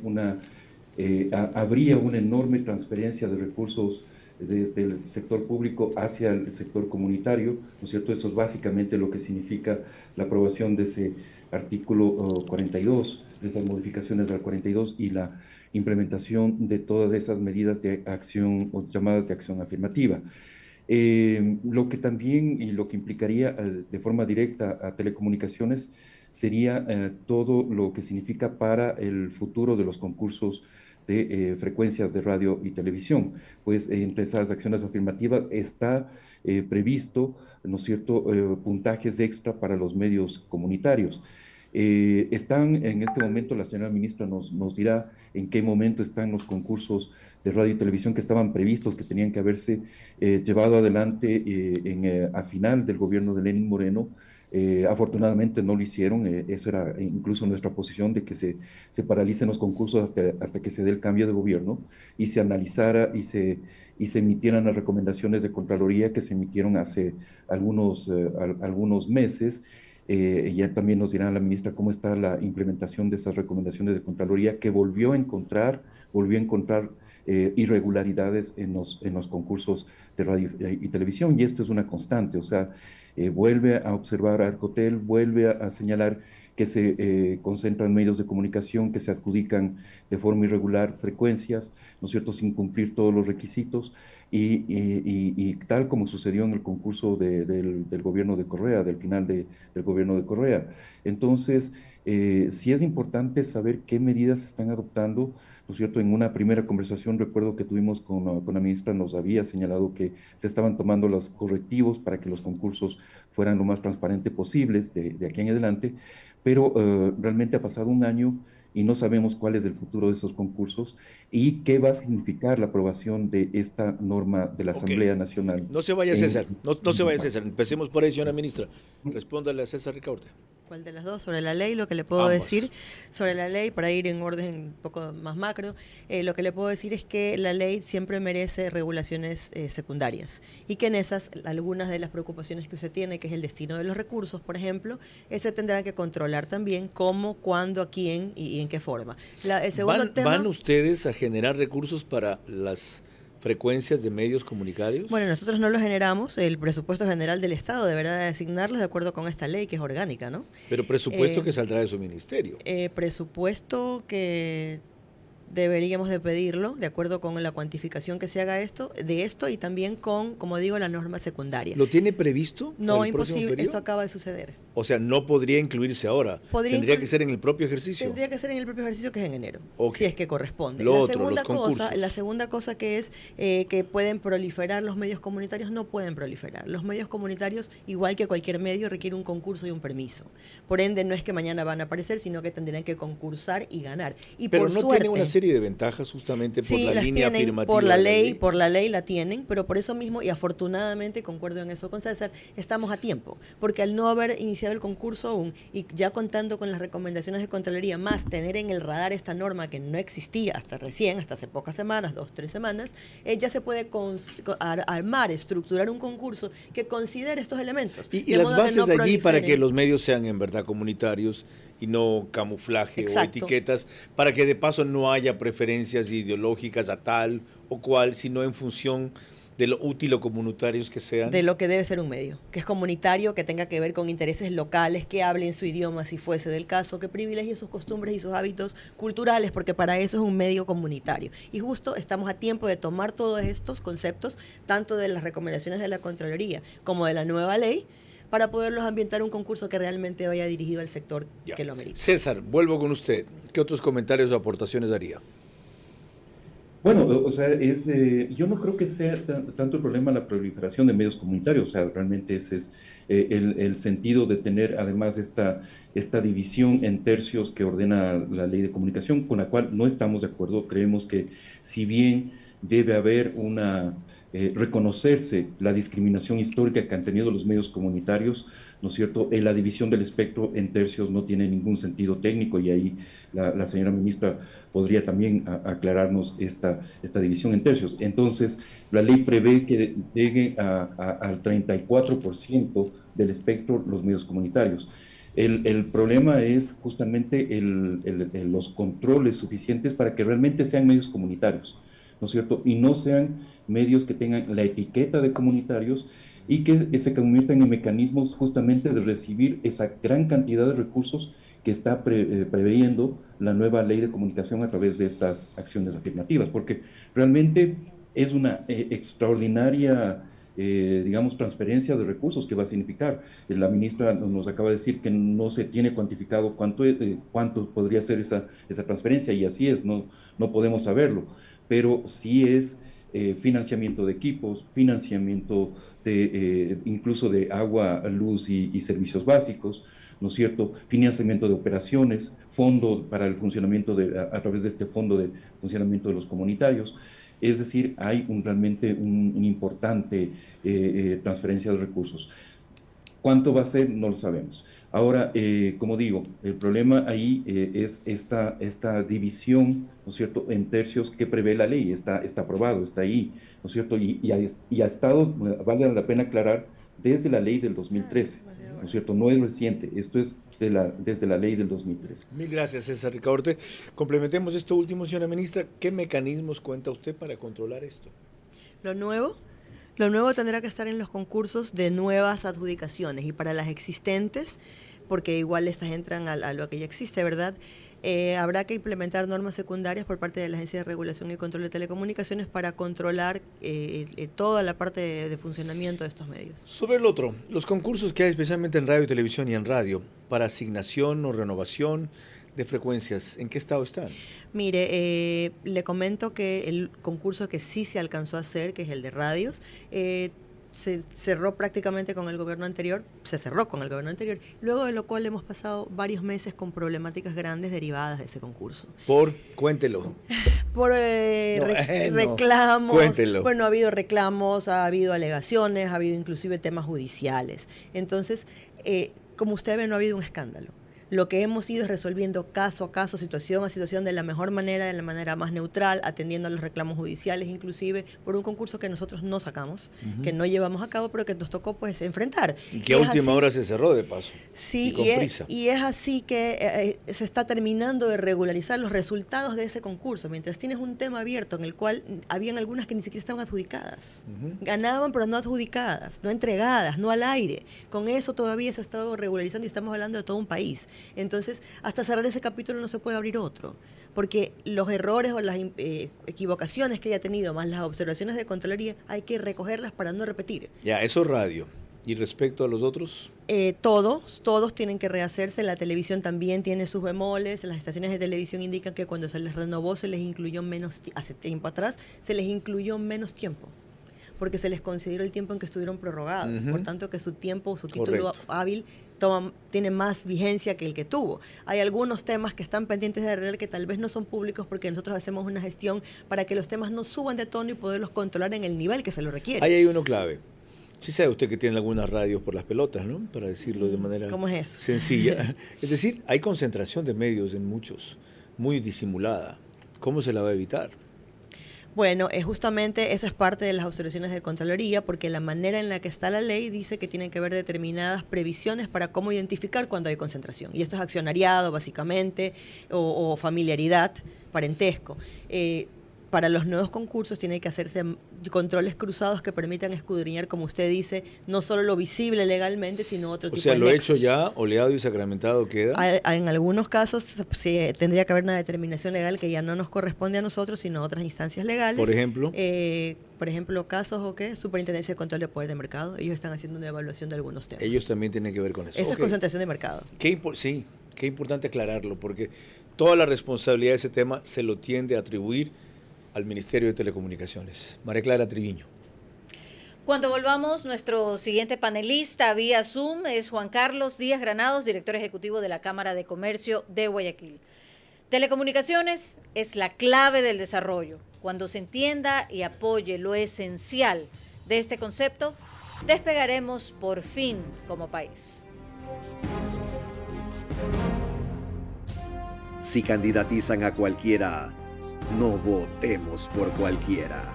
habría una enorme transferencia de recursos desde el sector público hacia el sector comunitario, ¿no es cierto? Eso es básicamente lo que significa la aprobación de ese artículo 42, de esas modificaciones al 42 y la implementación de todas esas medidas de acción o llamadas de acción afirmativa. Lo que también y lo que implicaría de forma directa a telecomunicaciones sería todo lo que significa para el futuro de los concursos de frecuencias de radio y televisión. Pues entre esas acciones afirmativas está previsto, ¿no es cierto?, puntajes extra para los medios comunitarios. Están en este momento, la señora ministra nos dirá en qué momento están los concursos de radio y televisión que estaban previstos, que tenían que haberse llevado adelante a final del gobierno de Lenín Moreno. Afortunadamente no lo hicieron, eso era incluso nuestra posición de que se paralicen los concursos hasta que se dé el cambio de gobierno y se analizara y se emitieran las recomendaciones de Contraloría que se emitieron hace algunos meses. Ya también nos dirá la ministra cómo está la implementación de esas recomendaciones de Contraloría, que volvió a encontrar irregularidades en los concursos de radio y televisión, y esto es una constante. O sea, vuelve a observar a Arcotel, vuelve a señalar que se concentran medios de comunicación, que se adjudican de forma irregular frecuencias, ¿no es cierto?, sin cumplir todos los requisitos, y tal como sucedió en el concurso del gobierno de Correa, del final del gobierno de Correa. Entonces, sí es importante saber qué medidas se están adoptando, ¿no es cierto? En una primera conversación, recuerdo que tuvimos con la ministra, nos había señalado que se estaban tomando los correctivos para que los concursos fueran lo más transparentes posibles de aquí en adelante, pero realmente ha pasado un año y no sabemos cuál es el futuro de esos concursos y qué va a significar la aprobación de esta norma de la Asamblea Nacional. No se vaya, César, no se vaya, César. Empecemos por ahí, señora ministra. Respóndale a César Ricaurte. ¿Cuál de las dos? Sobre la ley, lo que le puedo decir sobre la ley, para ir en orden un poco más macro, lo que le puedo decir es que la ley siempre merece regulaciones secundarias y que en esas, algunas de las preocupaciones que usted tiene, que es el destino de los recursos, por ejemplo, se tendrá que controlar también cómo, cuándo, a quién y en qué forma. El segundo tema, ¿Van ustedes a generar recursos para las frecuencias de medios comunitarios? Bueno, nosotros no lo generamos, el presupuesto general del Estado deberá asignarlos de acuerdo con esta ley que es orgánica, ¿no? Pero presupuesto que saldrá de su ministerio. Presupuesto que deberíamos de pedirlo de acuerdo con la cuantificación que se haga de esto y también con, como digo, la norma secundaria. ¿Lo tiene previsto? No, imposible, esto acaba de suceder. O sea, no podría incluirse ahora. Tendría que ser en el propio ejercicio. Tendría que ser en el propio ejercicio, que es en enero, si es que corresponde. La segunda cosa que es que pueden proliferar los medios comunitarios, no pueden proliferar. Los medios comunitarios, igual que cualquier medio, requiere un concurso y un permiso. Por ende, no es que mañana van a aparecer, sino que tendrían que concursar y ganar. Y pero por no suerte, tienen una serie de ventajas justamente por la línea afirmativa. Por la ley la tienen, pero por eso mismo, y afortunadamente, concuerdo en eso con César, estamos a tiempo, porque al no haber iniciado el concurso aún y ya contando con las recomendaciones de Contraloría, más tener en el radar esta norma que no existía hasta hace pocas semanas, 2-3 semanas, ya se puede estructurar un concurso que considere estos elementos. Y las bases allí para que los medios sean en verdad comunitarios y no camuflaje o etiquetas, para que de paso no haya preferencias ideológicas a tal o cual, sino en función de lo útil o comunitarios que sean. De lo que debe ser un medio, que es comunitario, que tenga que ver con intereses locales, que hablen su idioma si fuese del caso, que privilegie sus costumbres y sus hábitos culturales, porque para eso es un medio comunitario. Y justo estamos a tiempo de tomar todos estos conceptos, tanto de las recomendaciones de la Contraloría como de la nueva ley, para poderlos ambientar un concurso que realmente vaya dirigido al sector que lo merita. César, vuelvo con usted. ¿Qué otros comentarios o aportaciones haría? Bueno, o sea, yo no creo que sea tanto el problema la proliferación de medios comunitarios, o sea, realmente ese es el sentido de tener además esta división en tercios que ordena la ley de comunicación, con la cual no estamos de acuerdo. Creemos que si bien debe haber reconocerse la discriminación histórica que han tenido los medios comunitarios, ¿no es cierto? La división del espectro en tercios no tiene ningún sentido técnico, y ahí la señora ministra podría también aclararnos esta división en tercios. Entonces, la ley prevé que llegue al 34% del espectro los medios comunitarios. El problema es justamente los controles suficientes para que realmente sean medios comunitarios, ¿no es cierto? Y no sean medios que tengan la etiqueta de comunitarios y que se conviertan en mecanismos justamente de recibir esa gran cantidad de recursos que está preveyendo la nueva ley de comunicación a través de estas acciones afirmativas, porque realmente es una extraordinaria, digamos, transferencia de recursos que va a significar. La ministra nos acaba de decir que no se tiene cuantificado cuánto podría ser esa transferencia, y así es, no podemos saberlo, pero sí es financiamiento de equipos, financiamiento incluso de agua, luz y servicios básicos, ¿no es cierto? Financiamiento de operaciones, fondo para el funcionamiento a través de este fondo de funcionamiento de los comunitarios. Es decir, hay realmente una importante transferencia de recursos. ¿Cuánto va a ser? No lo sabemos. Ahora, como digo, el problema ahí es esta división, ¿no es cierto?, en tercios que prevé la ley. Está aprobado, está ahí, ¿no es cierto? Y ha estado, vale la pena aclarar, desde la ley del 2013, ¿no es cierto? No es reciente, esto es desde la ley del 2013. Mil gracias, César Ricaurte. Complementemos esto último, señora ministra. ¿Qué mecanismos cuenta usted para controlar esto? Lo nuevo tendrá que estar en los concursos de nuevas adjudicaciones, y para las existentes, porque igual estas entran a lo que ya existe, ¿verdad? Habrá que implementar normas secundarias por parte de la Agencia de Regulación y Control de Telecomunicaciones para controlar toda la parte de funcionamiento de estos medios. Sobre el otro, los concursos que hay especialmente en radio y televisión y en radio para asignación o renovación de frecuencias, ¿en qué estado están? Mire, le comento que el concurso que sí se alcanzó a hacer, que es el de radios, se cerró prácticamente con el gobierno anterior, luego de lo cual hemos pasado varios meses con problemáticas grandes derivadas de ese concurso. Cuéntelo. Por reclamos. Cuéntelo. Bueno, ha habido reclamos, ha habido alegaciones, ha habido inclusive temas judiciales. Entonces, como usted ve, no ha habido un escándalo. Lo que hemos ido es resolviendo caso a caso, situación a situación, de la mejor manera, de la manera más neutral, atendiendo a los reclamos judiciales, inclusive por un concurso que nosotros no sacamos, que no llevamos a cabo, pero que nos tocó pues enfrentar. Y que a última hora se cerró de paso. Sí, y con prisa. Y es así que se está terminando de regularizar los resultados de ese concurso, mientras tienes un tema abierto en el cual habían algunas que ni siquiera estaban adjudicadas. Ganaban, pero no adjudicadas, no entregadas, no al aire. Con eso todavía se ha estado regularizando y estamos hablando de todo un país. Entonces, hasta cerrar ese capítulo no se puede abrir otro, porque los errores o las equivocaciones que haya tenido, más las observaciones de Contraloría, hay que recogerlas para no repetir. Ya, eso es radio. ¿Y respecto a los otros? Todos tienen que rehacerse. La televisión también tiene sus bemoles. Las estaciones de televisión indican que cuando se les renovó se les incluyó hace tiempo atrás, se les incluyó menos tiempo, porque se les consideró el tiempo en que estuvieron prorrogados. Por tanto, que su tiempo, su título hábil tiene más vigencia que el que tuvo. Hay algunos temas que están pendientes de arreglar que tal vez no son públicos, porque nosotros hacemos una gestión para que los temas no suban de tono y poderlos controlar en el nivel que se lo requiere. Ahí hay uno clave. Sí sabe usted que tiene algunas radios por las pelotas, ¿no? Para decirlo de manera sencilla. Es decir, hay concentración de medios en muchos, muy disimulada. ¿Cómo se la va a evitar? Bueno, justamente eso es parte de las observaciones de Contraloría, porque la manera en la que está la ley dice que tienen que haber determinadas previsiones para cómo identificar cuando hay concentración. Y esto es accionariado, básicamente, o familiaridad, parentesco. Para los nuevos concursos tiene que hacerse controles cruzados que permitan escudriñar, como usted dice, no solo lo visible legalmente, sino otro tipo de nexos. O sea, lo hecho ya, oleado y sacramentado queda. En algunos casos sí, tendría que haber una determinación legal que ya no nos corresponde a nosotros, sino a otras instancias legales. Por ejemplo. Por ejemplo, casos o qué, Superintendencia de Control de Poder de Mercado. Ellos están haciendo una evaluación de algunos temas. Ellos también tienen que ver con eso. Eso es concentración de mercado. Sí, qué importante aclararlo, porque toda la responsabilidad de ese tema se lo tiende a atribuir al Ministerio de Telecomunicaciones. María Clara Triviño. Cuando volvamos, nuestro siguiente panelista vía Zoom es Juan Carlos Díaz Granados, director ejecutivo de la Cámara de Comercio de Guayaquil. Telecomunicaciones es la clave del desarrollo. Cuando se entienda y apoye lo esencial de este concepto, despegaremos por fin como país. Si candidatizan a cualquiera, no votemos por cualquiera.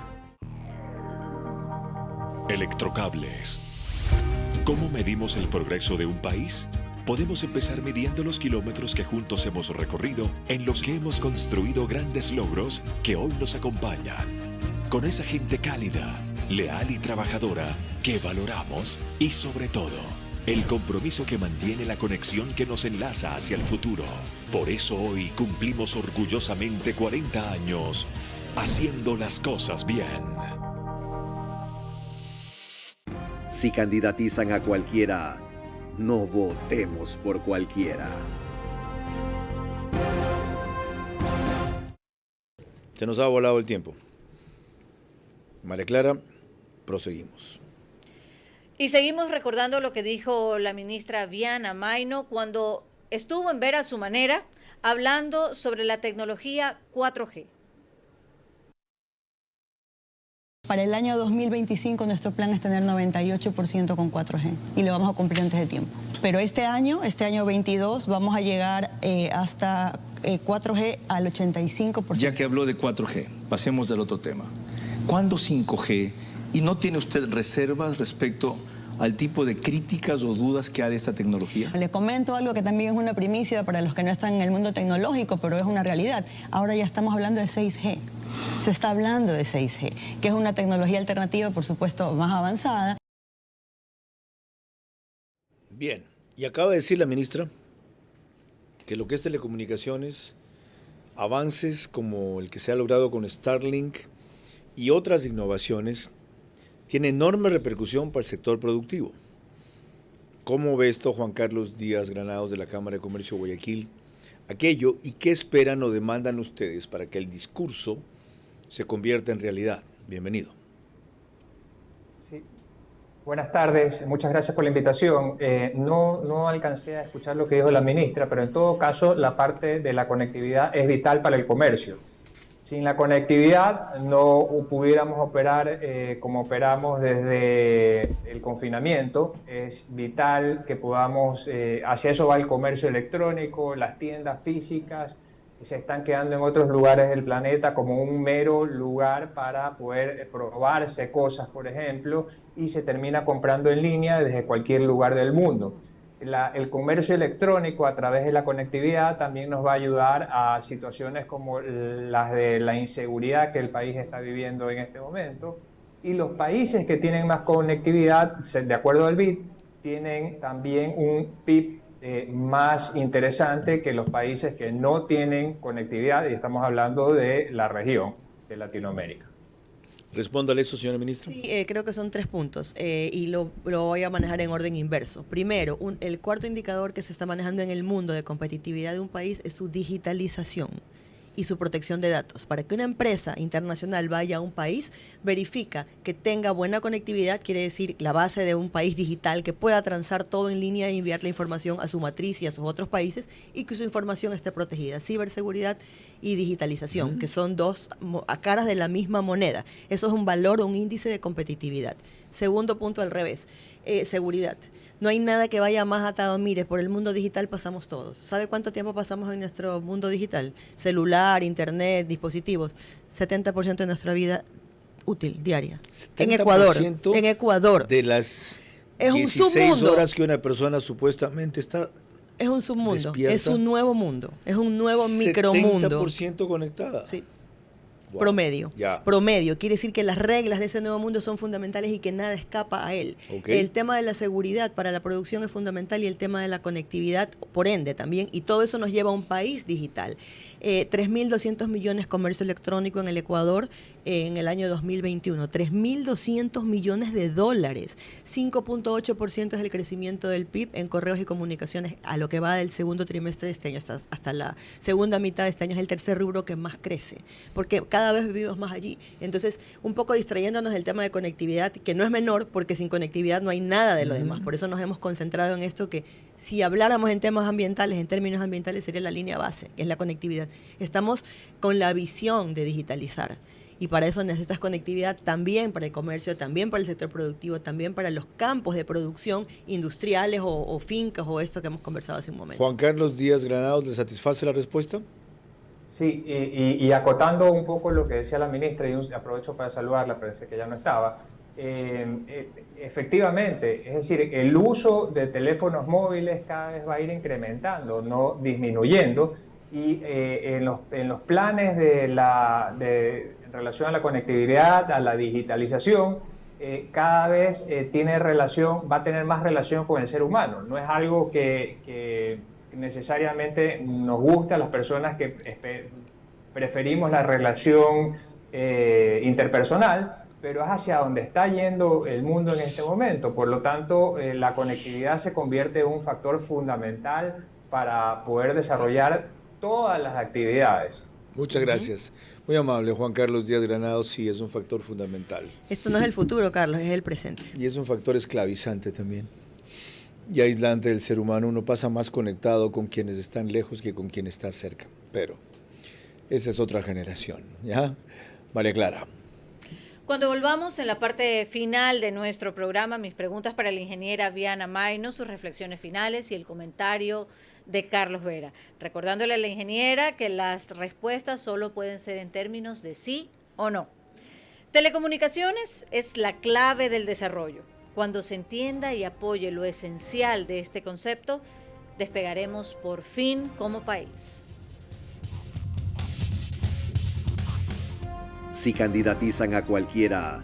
Electrocables. ¿Cómo medimos el progreso de un país? Podemos empezar midiendo los kilómetros que juntos hemos recorrido, en los que hemos construido grandes logros que hoy nos acompañan. Con esa gente cálida, leal y trabajadora que valoramos, y sobre todo, el compromiso que mantiene la conexión que nos enlaza hacia el futuro. Por eso hoy cumplimos orgullosamente 40 años haciendo las cosas bien. Si candidatizan a cualquiera, no votemos por cualquiera. Se nos ha volado el tiempo. María Clara, proseguimos. Y seguimos recordando lo que dijo la ministra Viana Maino cuando estuvo en Ver a su manera, hablando sobre la tecnología 4G. Para el año 2025 nuestro plan es tener 98% con 4G y lo vamos a cumplir antes de tiempo. Pero este año 22, vamos a llegar hasta 4G al 85%. Ya que habló de 4G, pasemos del otro tema. ¿Cuándo 5G? ¿Y no tiene usted reservas respecto al tipo de críticas o dudas que hay de esta tecnología? Le comento algo que también es una primicia para los que no están en el mundo tecnológico, pero es una realidad. Ahora ya estamos hablando de 6G. Se está hablando de 6G, que es una tecnología alternativa, por supuesto, más avanzada. Bien, y acaba de decir la ministra que lo que es telecomunicaciones, avances como el que se ha logrado con Starlink y otras innovaciones, tiene enorme repercusión para el sector productivo. ¿Cómo ve esto Juan Carlos Díaz Granados de la Cámara de Comercio de Guayaquil? Aquello, ¿y qué esperan o demandan ustedes para que el discurso se convierta en realidad? Bienvenido. Sí. Buenas tardes, muchas gracias por la invitación. No alcancé a escuchar lo que dijo la ministra, pero en todo caso la parte de la conectividad es vital para el comercio. Sin la conectividad no pudiéramos operar como operamos desde el confinamiento. Es vital que podamos, hacia eso va el comercio electrónico, las tiendas físicas se están quedando en otros lugares del planeta como un mero lugar para poder probarse cosas, por ejemplo, y se termina comprando en línea desde cualquier lugar del mundo. El comercio electrónico a través de la conectividad también nos va a ayudar a situaciones como las de la inseguridad que el país está viviendo en este momento, y los países que tienen más conectividad, de acuerdo al BID, tienen también un PIB más interesante que los países que no tienen conectividad, y estamos hablando de la región de Latinoamérica. Respóndale eso, señora ministra. Sí, creo que son 3 puntos y lo voy a manejar en orden inverso. Primero, el cuarto indicador que se está manejando en el mundo de competitividad de un país es su digitalización y su protección de datos. Para que una empresa internacional vaya a un país, verifica que tenga buena conectividad, quiere decir la base de un país digital que pueda transar todo en línea e enviar la información a su matriz y a sus otros países, y que su información esté protegida. Ciberseguridad y digitalización, que son dos caras de la misma moneda. Eso es un valor o un índice de competitividad. Segundo punto al revés, seguridad. No hay nada que vaya más atado. Mire, por el mundo digital pasamos todos. ¿Sabe cuánto tiempo pasamos en nuestro mundo digital? Celular, internet, dispositivos. 70% de nuestra vida útil, diaria. En Ecuador. De las es 16 horas que una persona supuestamente está es un submundo, despierta, es un nuevo mundo, es un nuevo micromundo. 70% conectada. Sí. Wow. Promedio. Ya. Promedio. Quiere decir que las reglas de ese nuevo mundo son fundamentales y que nada escapa a él. Okay. El tema de la seguridad para la producción es fundamental, y el tema de la conectividad, por ende, también. Y todo eso nos lleva a un país digital. 3.200 millones comercio electrónico en el Ecuador en el año 2021. 3.200 millones de dólares. 5.8% es el crecimiento del PIB en correos y comunicaciones a lo que va del segundo trimestre de este año hasta la segunda mitad de este año. Es el tercer rubro que más crece, porque cada vez vivimos más allí. Entonces, un poco distrayéndonos del tema de conectividad, que no es menor, porque sin conectividad no hay nada de lo demás. Por eso nos hemos concentrado en esto, que si habláramos en temas ambientales, en términos ambientales, sería la línea base, que es la conectividad. Estamos con la visión de digitalizar, y para eso necesitas conectividad también para el comercio, también para el sector productivo, también para los campos de producción industriales o fincas, o esto que hemos conversado hace un momento. Juan Carlos Díaz Granados, ¿le satisface la respuesta? Sí, y acotando un poco lo que decía la ministra, y aprovecho para saludarla, parece que ya no estaba. Efectivamente, es decir, el uso de teléfonos móviles cada vez va a ir incrementando, no disminuyendo, y en los planes en relación a la conectividad, a la digitalización, cada vez va a tener más relación con el ser humano. No es algo que necesariamente nos gusta a las personas que preferimos la relación interpersonal, pero es hacia donde está yendo el mundo en este momento. Por lo tanto, la conectividad se convierte en un factor fundamental para poder desarrollar todas las actividades. Muchas gracias. Muy amable, Juan Carlos Díaz Granados. Sí, es un factor fundamental. Esto no es el futuro, Carlos, es el presente. Y es un factor esclavizante también. Y aislante del ser humano. Uno pasa más conectado con quienes están lejos que con quien está cerca. Pero esa es otra generación, ¿ya? María Clara. Cuando volvamos en la parte final de nuestro programa, mis preguntas para la ingeniera Viana Maino, sus reflexiones finales y el comentario de Carlos Vera. Recordándole a la ingeniera que las respuestas solo pueden ser en términos de sí o no. Telecomunicaciones es la clave del desarrollo. Cuando se entienda y apoye lo esencial de este concepto, despegaremos por fin como país. Si candidatizan a cualquiera,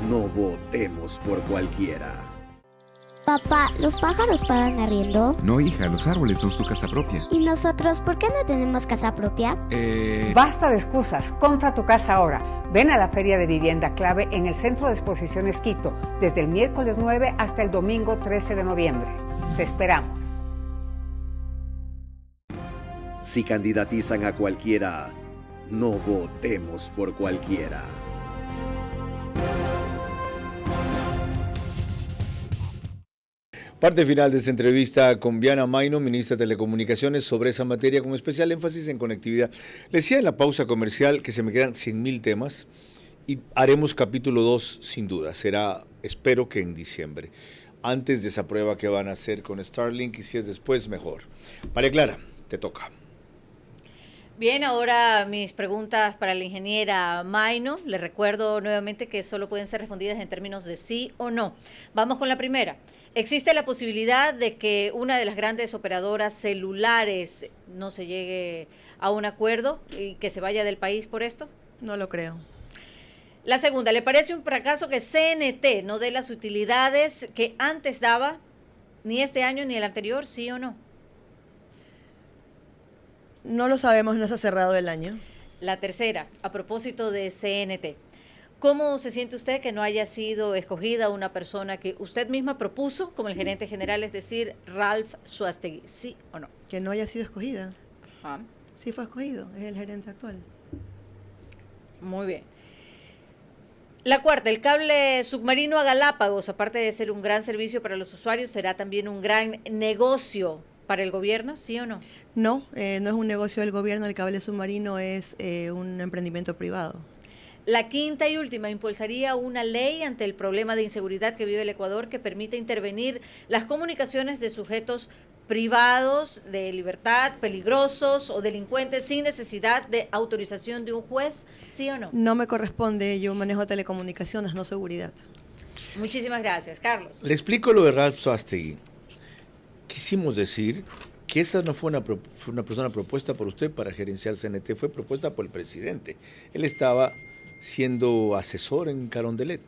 no votemos por cualquiera. Papá, ¿los pájaros pagan arriendo? No, hija, los árboles son su casa propia. ¿Y nosotros por qué no tenemos casa propia? Basta de excusas, compra tu casa ahora. Ven a la Feria de Vivienda Clave en el Centro de Exposiciones Quito, desde el miércoles 9 hasta el domingo 13 de noviembre. Te esperamos. Si candidatizan a cualquiera, no votemos por cualquiera. Parte final de esta entrevista con Viana Mayno, ministra de Telecomunicaciones, sobre esa materia con especial énfasis en conectividad. Le decía en la pausa comercial que se me quedan 100.000 temas y haremos capítulo 2 sin duda. Será, espero que en diciembre, antes de esa prueba que van a hacer con Starlink, y si es después, mejor. María Clara, te toca. Bien, ahora mis preguntas para la ingeniera Mayno. Les recuerdo nuevamente que solo pueden ser respondidas en términos de sí o no. Vamos con la primera. ¿Existe la posibilidad de que una de las grandes operadoras celulares no se llegue a un acuerdo y que se vaya del país por esto? No lo creo. La segunda, ¿le parece un fracaso que CNT no dé las utilidades que antes daba, ni este año ni el anterior, sí o no? No lo sabemos, no se ha cerrado el año. La tercera, a propósito de CNT, ¿cómo se siente usted que no haya sido escogida una persona que usted misma propuso como el gerente general, es decir, Ralph Suastegui? ¿Sí o no? Que no haya sido escogida. Ajá. Sí fue escogido, es el gerente actual. Muy bien. La cuarta, el cable submarino a Galápagos, aparte de ser un gran servicio para los usuarios, será también un gran negocio para el gobierno, ¿sí o no? No, no es un negocio del gobierno, el cable submarino es un emprendimiento privado. La quinta y última, impulsaría una ley ante el problema de inseguridad que vive el Ecuador que permita intervenir las comunicaciones de sujetos privados de libertad, peligrosos o delincuentes sin necesidad de autorización de un juez, ¿sí o no? No me corresponde, yo manejo telecomunicaciones, no seguridad. Muchísimas gracias, Carlos. Le explico lo de Ralph Suastegui. Quisimos decir que esa no fue una persona propuesta por usted para gerenciar CNT, fue propuesta por el presidente. Él estaba siendo asesor en Carondelet.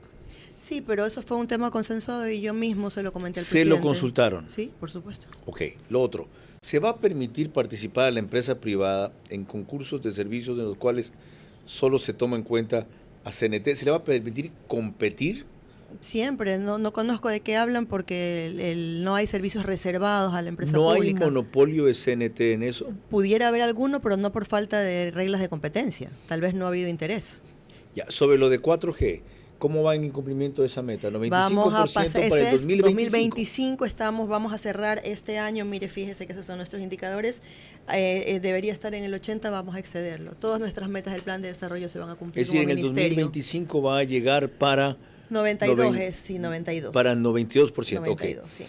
Sí, pero eso fue un tema consensuado y yo mismo se lo comenté al presidente. ¿Se lo consultaron? Sí, por supuesto. Ok, lo otro. ¿Se va a permitir participar a la empresa privada en concursos de servicios en los cuales solo se toma en cuenta a CNT? ¿Se le va a permitir competir? Siempre, no conozco de qué hablan porque no hay servicios reservados a la empresa ¿No pública. hay monopolio de CNT en eso? Pudiera haber alguno, pero no por falta de reglas de competencia. Tal vez no ha habido interés. Ya, sobre lo de 4G, ¿cómo va en incumplimiento de esa meta? 95% Vamos a pasar, para el 2025 vamos a cerrar este año, mire, fíjese que esos son nuestros indicadores, debería estar en el 80, vamos a excederlo. Todas nuestras metas del plan de desarrollo se van a cumplir. Es decir, como en el ministerio. 2025 va a llegar para... 92. Para el 92%, 92, ok. Sí.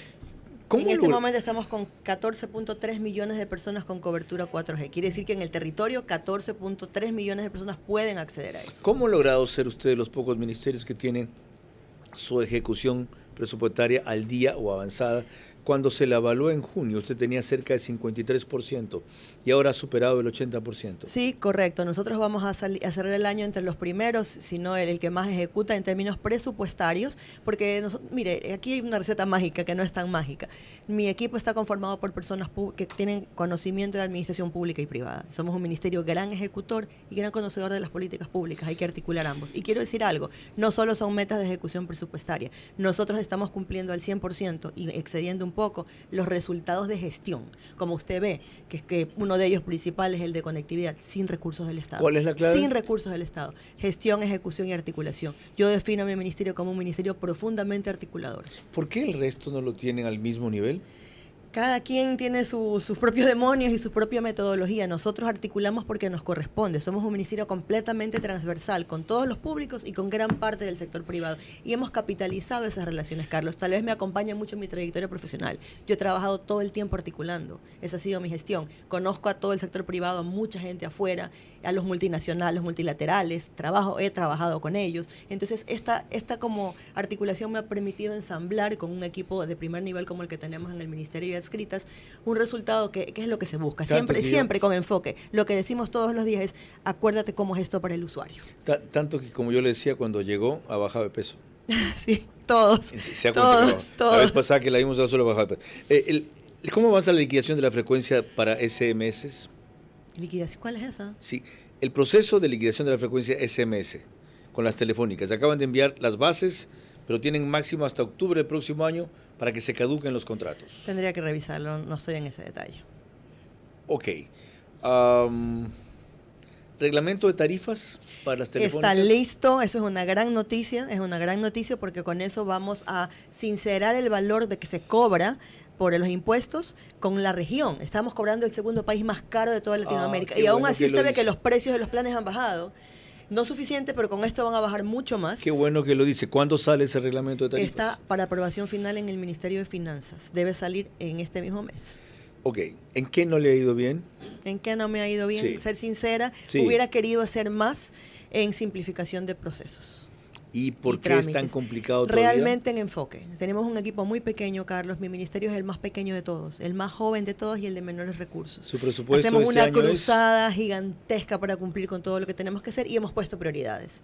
¿Cómo en este momento estamos con 14.3 millones de personas con cobertura 4G. Quiere decir que en el territorio 14.3 millones de personas pueden acceder a eso. ¿Cómo ha logrado ser usted de los pocos ministerios que tienen su ejecución presupuestaria al día o avanzada? Cuando se la evaluó en junio, usted tenía cerca de 53% y ahora ha superado el 80%. Sí, correcto. Nosotros vamos a cerrar el año entre los primeros, si no el que más ejecuta en términos presupuestarios, porque, mire, aquí hay una receta mágica que no es tan mágica. Mi equipo está conformado por personas que tienen conocimiento de administración pública y privada. Somos un ministerio gran ejecutor y gran conocedor de las políticas públicas. Hay que articular ambos. Y quiero decir algo, no solo son metas de ejecución presupuestaria. Nosotros estamos cumpliendo al 100% y excediendo un poco los resultados de gestión, como usted ve, que uno de ellos principal es el de conectividad, sin recursos del Estado. ¿Cuál es la clave? Sin recursos del Estado. Gestión, ejecución y articulación. Yo defino a mi ministerio como un ministerio profundamente articulador. ¿Por qué el resto no lo tienen al mismo nivel? Cada quien tiene sus propios demonios y su propia metodología. Nosotros articulamos porque nos corresponde. Somos un ministerio completamente transversal, con todos los públicos y con gran parte del sector privado. Y hemos capitalizado esas relaciones, Carlos. Tal vez me acompaña mucho en mi trayectoria profesional. Yo he trabajado todo el tiempo articulando. Esa ha sido mi gestión. Conozco a todo el sector privado, a mucha gente afuera, a los multinacionales, los multilaterales. He trabajado con ellos. Entonces, esta como articulación me ha permitido ensamblar con un equipo de primer nivel como el que tenemos en el Ministerio escritas, un resultado que es lo que se busca, siempre con enfoque. Lo que decimos todos los días es, acuérdate cómo es esto para el usuario. Tanto que, como yo le decía, cuando llegó, ha bajado de peso. Sí, todos. Se ha todos. La vez pasada que la vimos, solo bajado de peso. ¿Cómo avanza la liquidación de la frecuencia para SMS? ¿Liquidación? ¿Cuál es esa? Sí, el proceso de liquidación de la frecuencia SMS con las telefónicas. Acaban de enviar las bases, pero tienen máximo hasta octubre del próximo año para que se caduquen los contratos. Tendría que revisarlo, no estoy en ese detalle. Ok. reglamento de tarifas para las telefónicas. Está listo, eso es una gran noticia porque con eso vamos a sincerar el valor de que se cobra por los impuestos con la región. Estamos cobrando el segundo país más caro de toda Latinoamérica. Y aún así usted ve que los precios de los planes han bajado. No suficiente, pero con esto van a bajar mucho más. Qué bueno que lo dice. ¿Cuándo sale ese reglamento de tarifas? Está para aprobación final en el Ministerio de Finanzas. Debe salir en este mismo mes. Ok. ¿En qué no le ha ido bien? ¿En qué no me ha ido bien? Sí. Ser sincera, Sí. hubiera querido hacer más en simplificación de procesos. ¿Y por y qué es tan trámites. complicado todavía? Realmente en enfoque. Tenemos un equipo muy pequeño, Carlos. Mi ministerio es el más pequeño de todos, el más joven de todos y el de menores recursos. Su presupuesto Hacemos este una año cruzada gigantesca para cumplir con todo lo que tenemos que hacer y hemos puesto prioridades.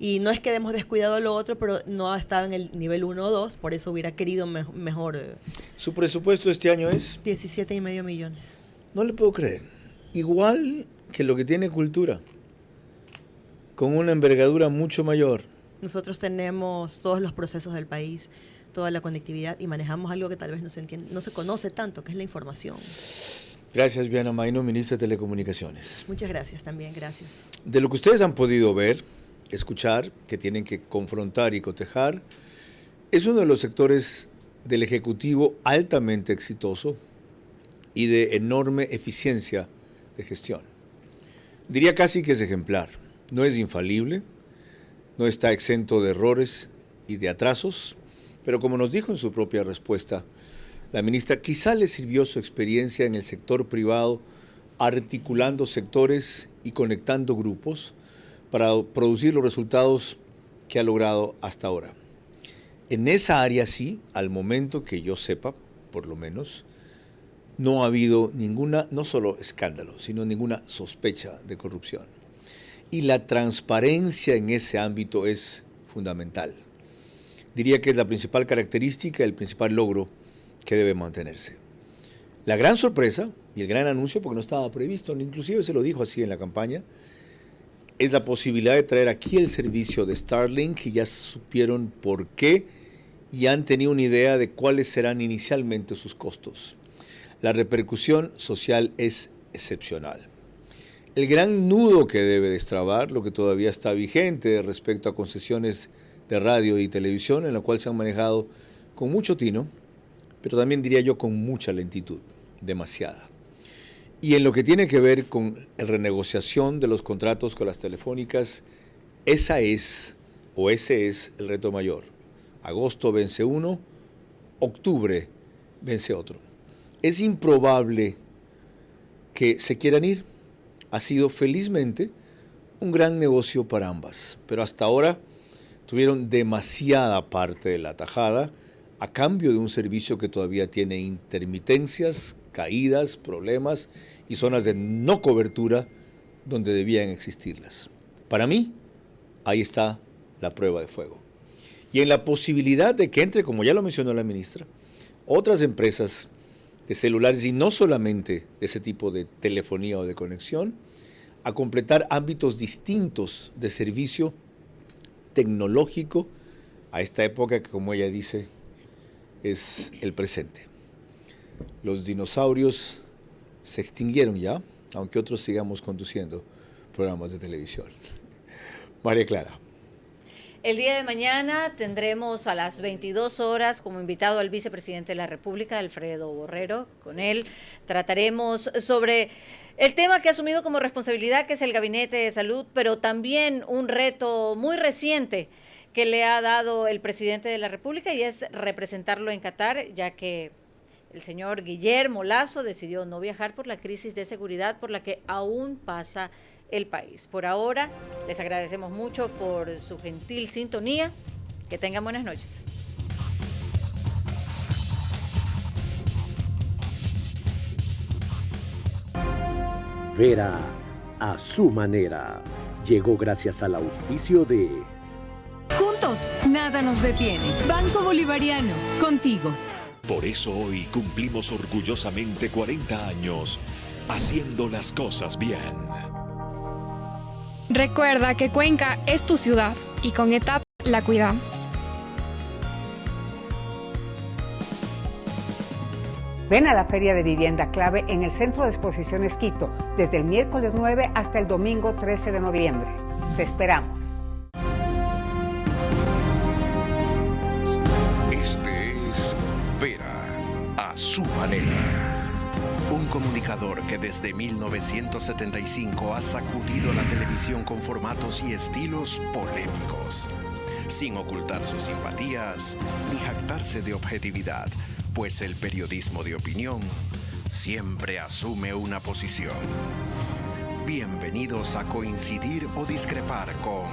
Y no es que hemos descuidado lo otro, pero no ha estado en el nivel 1 o 2, por eso hubiera querido mejor. ¿Su presupuesto este año es? 17,5 millones. No le puedo creer. Igual que lo que tiene cultura, con una envergadura mucho mayor. Nosotros tenemos todos los procesos del país, toda la conectividad y manejamos algo que tal vez no se entiende, no se conoce tanto, que es la información. Gracias, Viana Maino, ministra de Telecomunicaciones. Muchas gracias también, gracias. De lo que ustedes han podido ver, escuchar, que tienen que confrontar y cotejar, es uno de los sectores del Ejecutivo altamente exitoso y de enorme eficiencia de gestión. Diría casi que es ejemplar. No es infalible, no está exento de errores y de atrasos, pero como nos dijo en su propia respuesta, la ministra, quizá le sirvió su experiencia en el sector privado articulando sectores y conectando grupos para producir los resultados que ha logrado hasta ahora. En esa área sí, al momento que yo sepa, por lo menos, no ha habido ninguna, no solo escándalo, sino ninguna sospecha de corrupción. Y la transparencia en ese ámbito es fundamental. Diría que es la principal característica, el principal logro que debe mantenerse. La gran sorpresa y el gran anuncio, porque no estaba previsto, inclusive se lo dijo así en la campaña, es la posibilidad de traer aquí el servicio de Starlink, que ya supieron por qué y han tenido una idea de cuáles serán inicialmente sus costos. La repercusión social es excepcional. El gran nudo que debe destrabar, lo que todavía está vigente respecto a concesiones de radio y televisión, en la cual se han manejado con mucho tino, pero también diría yo con mucha lentitud, demasiada. Y en lo que tiene que ver con la renegociación de los contratos con las telefónicas, ese es el reto mayor. Agosto vence uno, octubre vence otro. Es improbable que se quieran ir. Ha sido felizmente un gran negocio para ambas, pero hasta ahora tuvieron demasiada parte de la tajada a cambio de un servicio que todavía tiene intermitencias, caídas, problemas y zonas de no cobertura donde debían existirlas. Para mí, ahí está la prueba de fuego. Y en la posibilidad de que entre, como ya lo mencionó la ministra, otras empresas de celulares y no solamente de ese tipo de telefonía o de conexión, a completar ámbitos distintos de servicio tecnológico a esta época que, como ella dice, es el presente. Los dinosaurios se extinguieron ya, aunque otros sigamos conduciendo programas de televisión. María Clara. El día de mañana tendremos a las 22 horas como invitado al vicepresidente de la República, Alfredo Borrero. Con él trataremos sobre el tema que ha asumido como responsabilidad, que es el Gabinete de Salud, pero también un reto muy reciente que le ha dado el presidente de la República y es representarlo en Qatar, ya que el señor Guillermo Lasso decidió no viajar por la crisis de seguridad por la que aún pasa el país. Por ahora, les agradecemos mucho por su gentil sintonía. Que tengan buenas noches. Vera a su manera. Llegó gracias al auspicio de... Juntos, nada nos detiene. Banco Bolivariano, contigo. Por eso hoy cumplimos orgullosamente 40 años haciendo las cosas bien. Recuerda que Cuenca es tu ciudad y con ETAP la cuidamos. Ven a la Feria de Vivienda Clave en el Centro de Exposiciones Quito desde el miércoles 9 hasta el domingo 13 de noviembre. Te esperamos. Este es Vera a su manera. Un comunicador que desde 1975 ha sacudido la televisión con formatos y estilos polémicos, sin ocultar sus simpatías ni jactarse de objetividad, pues el periodismo de opinión siempre asume una posición. Bienvenidos a coincidir o discrepar con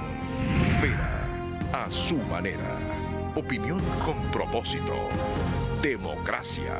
Vera a su manera. Opinión con propósito. Democracia.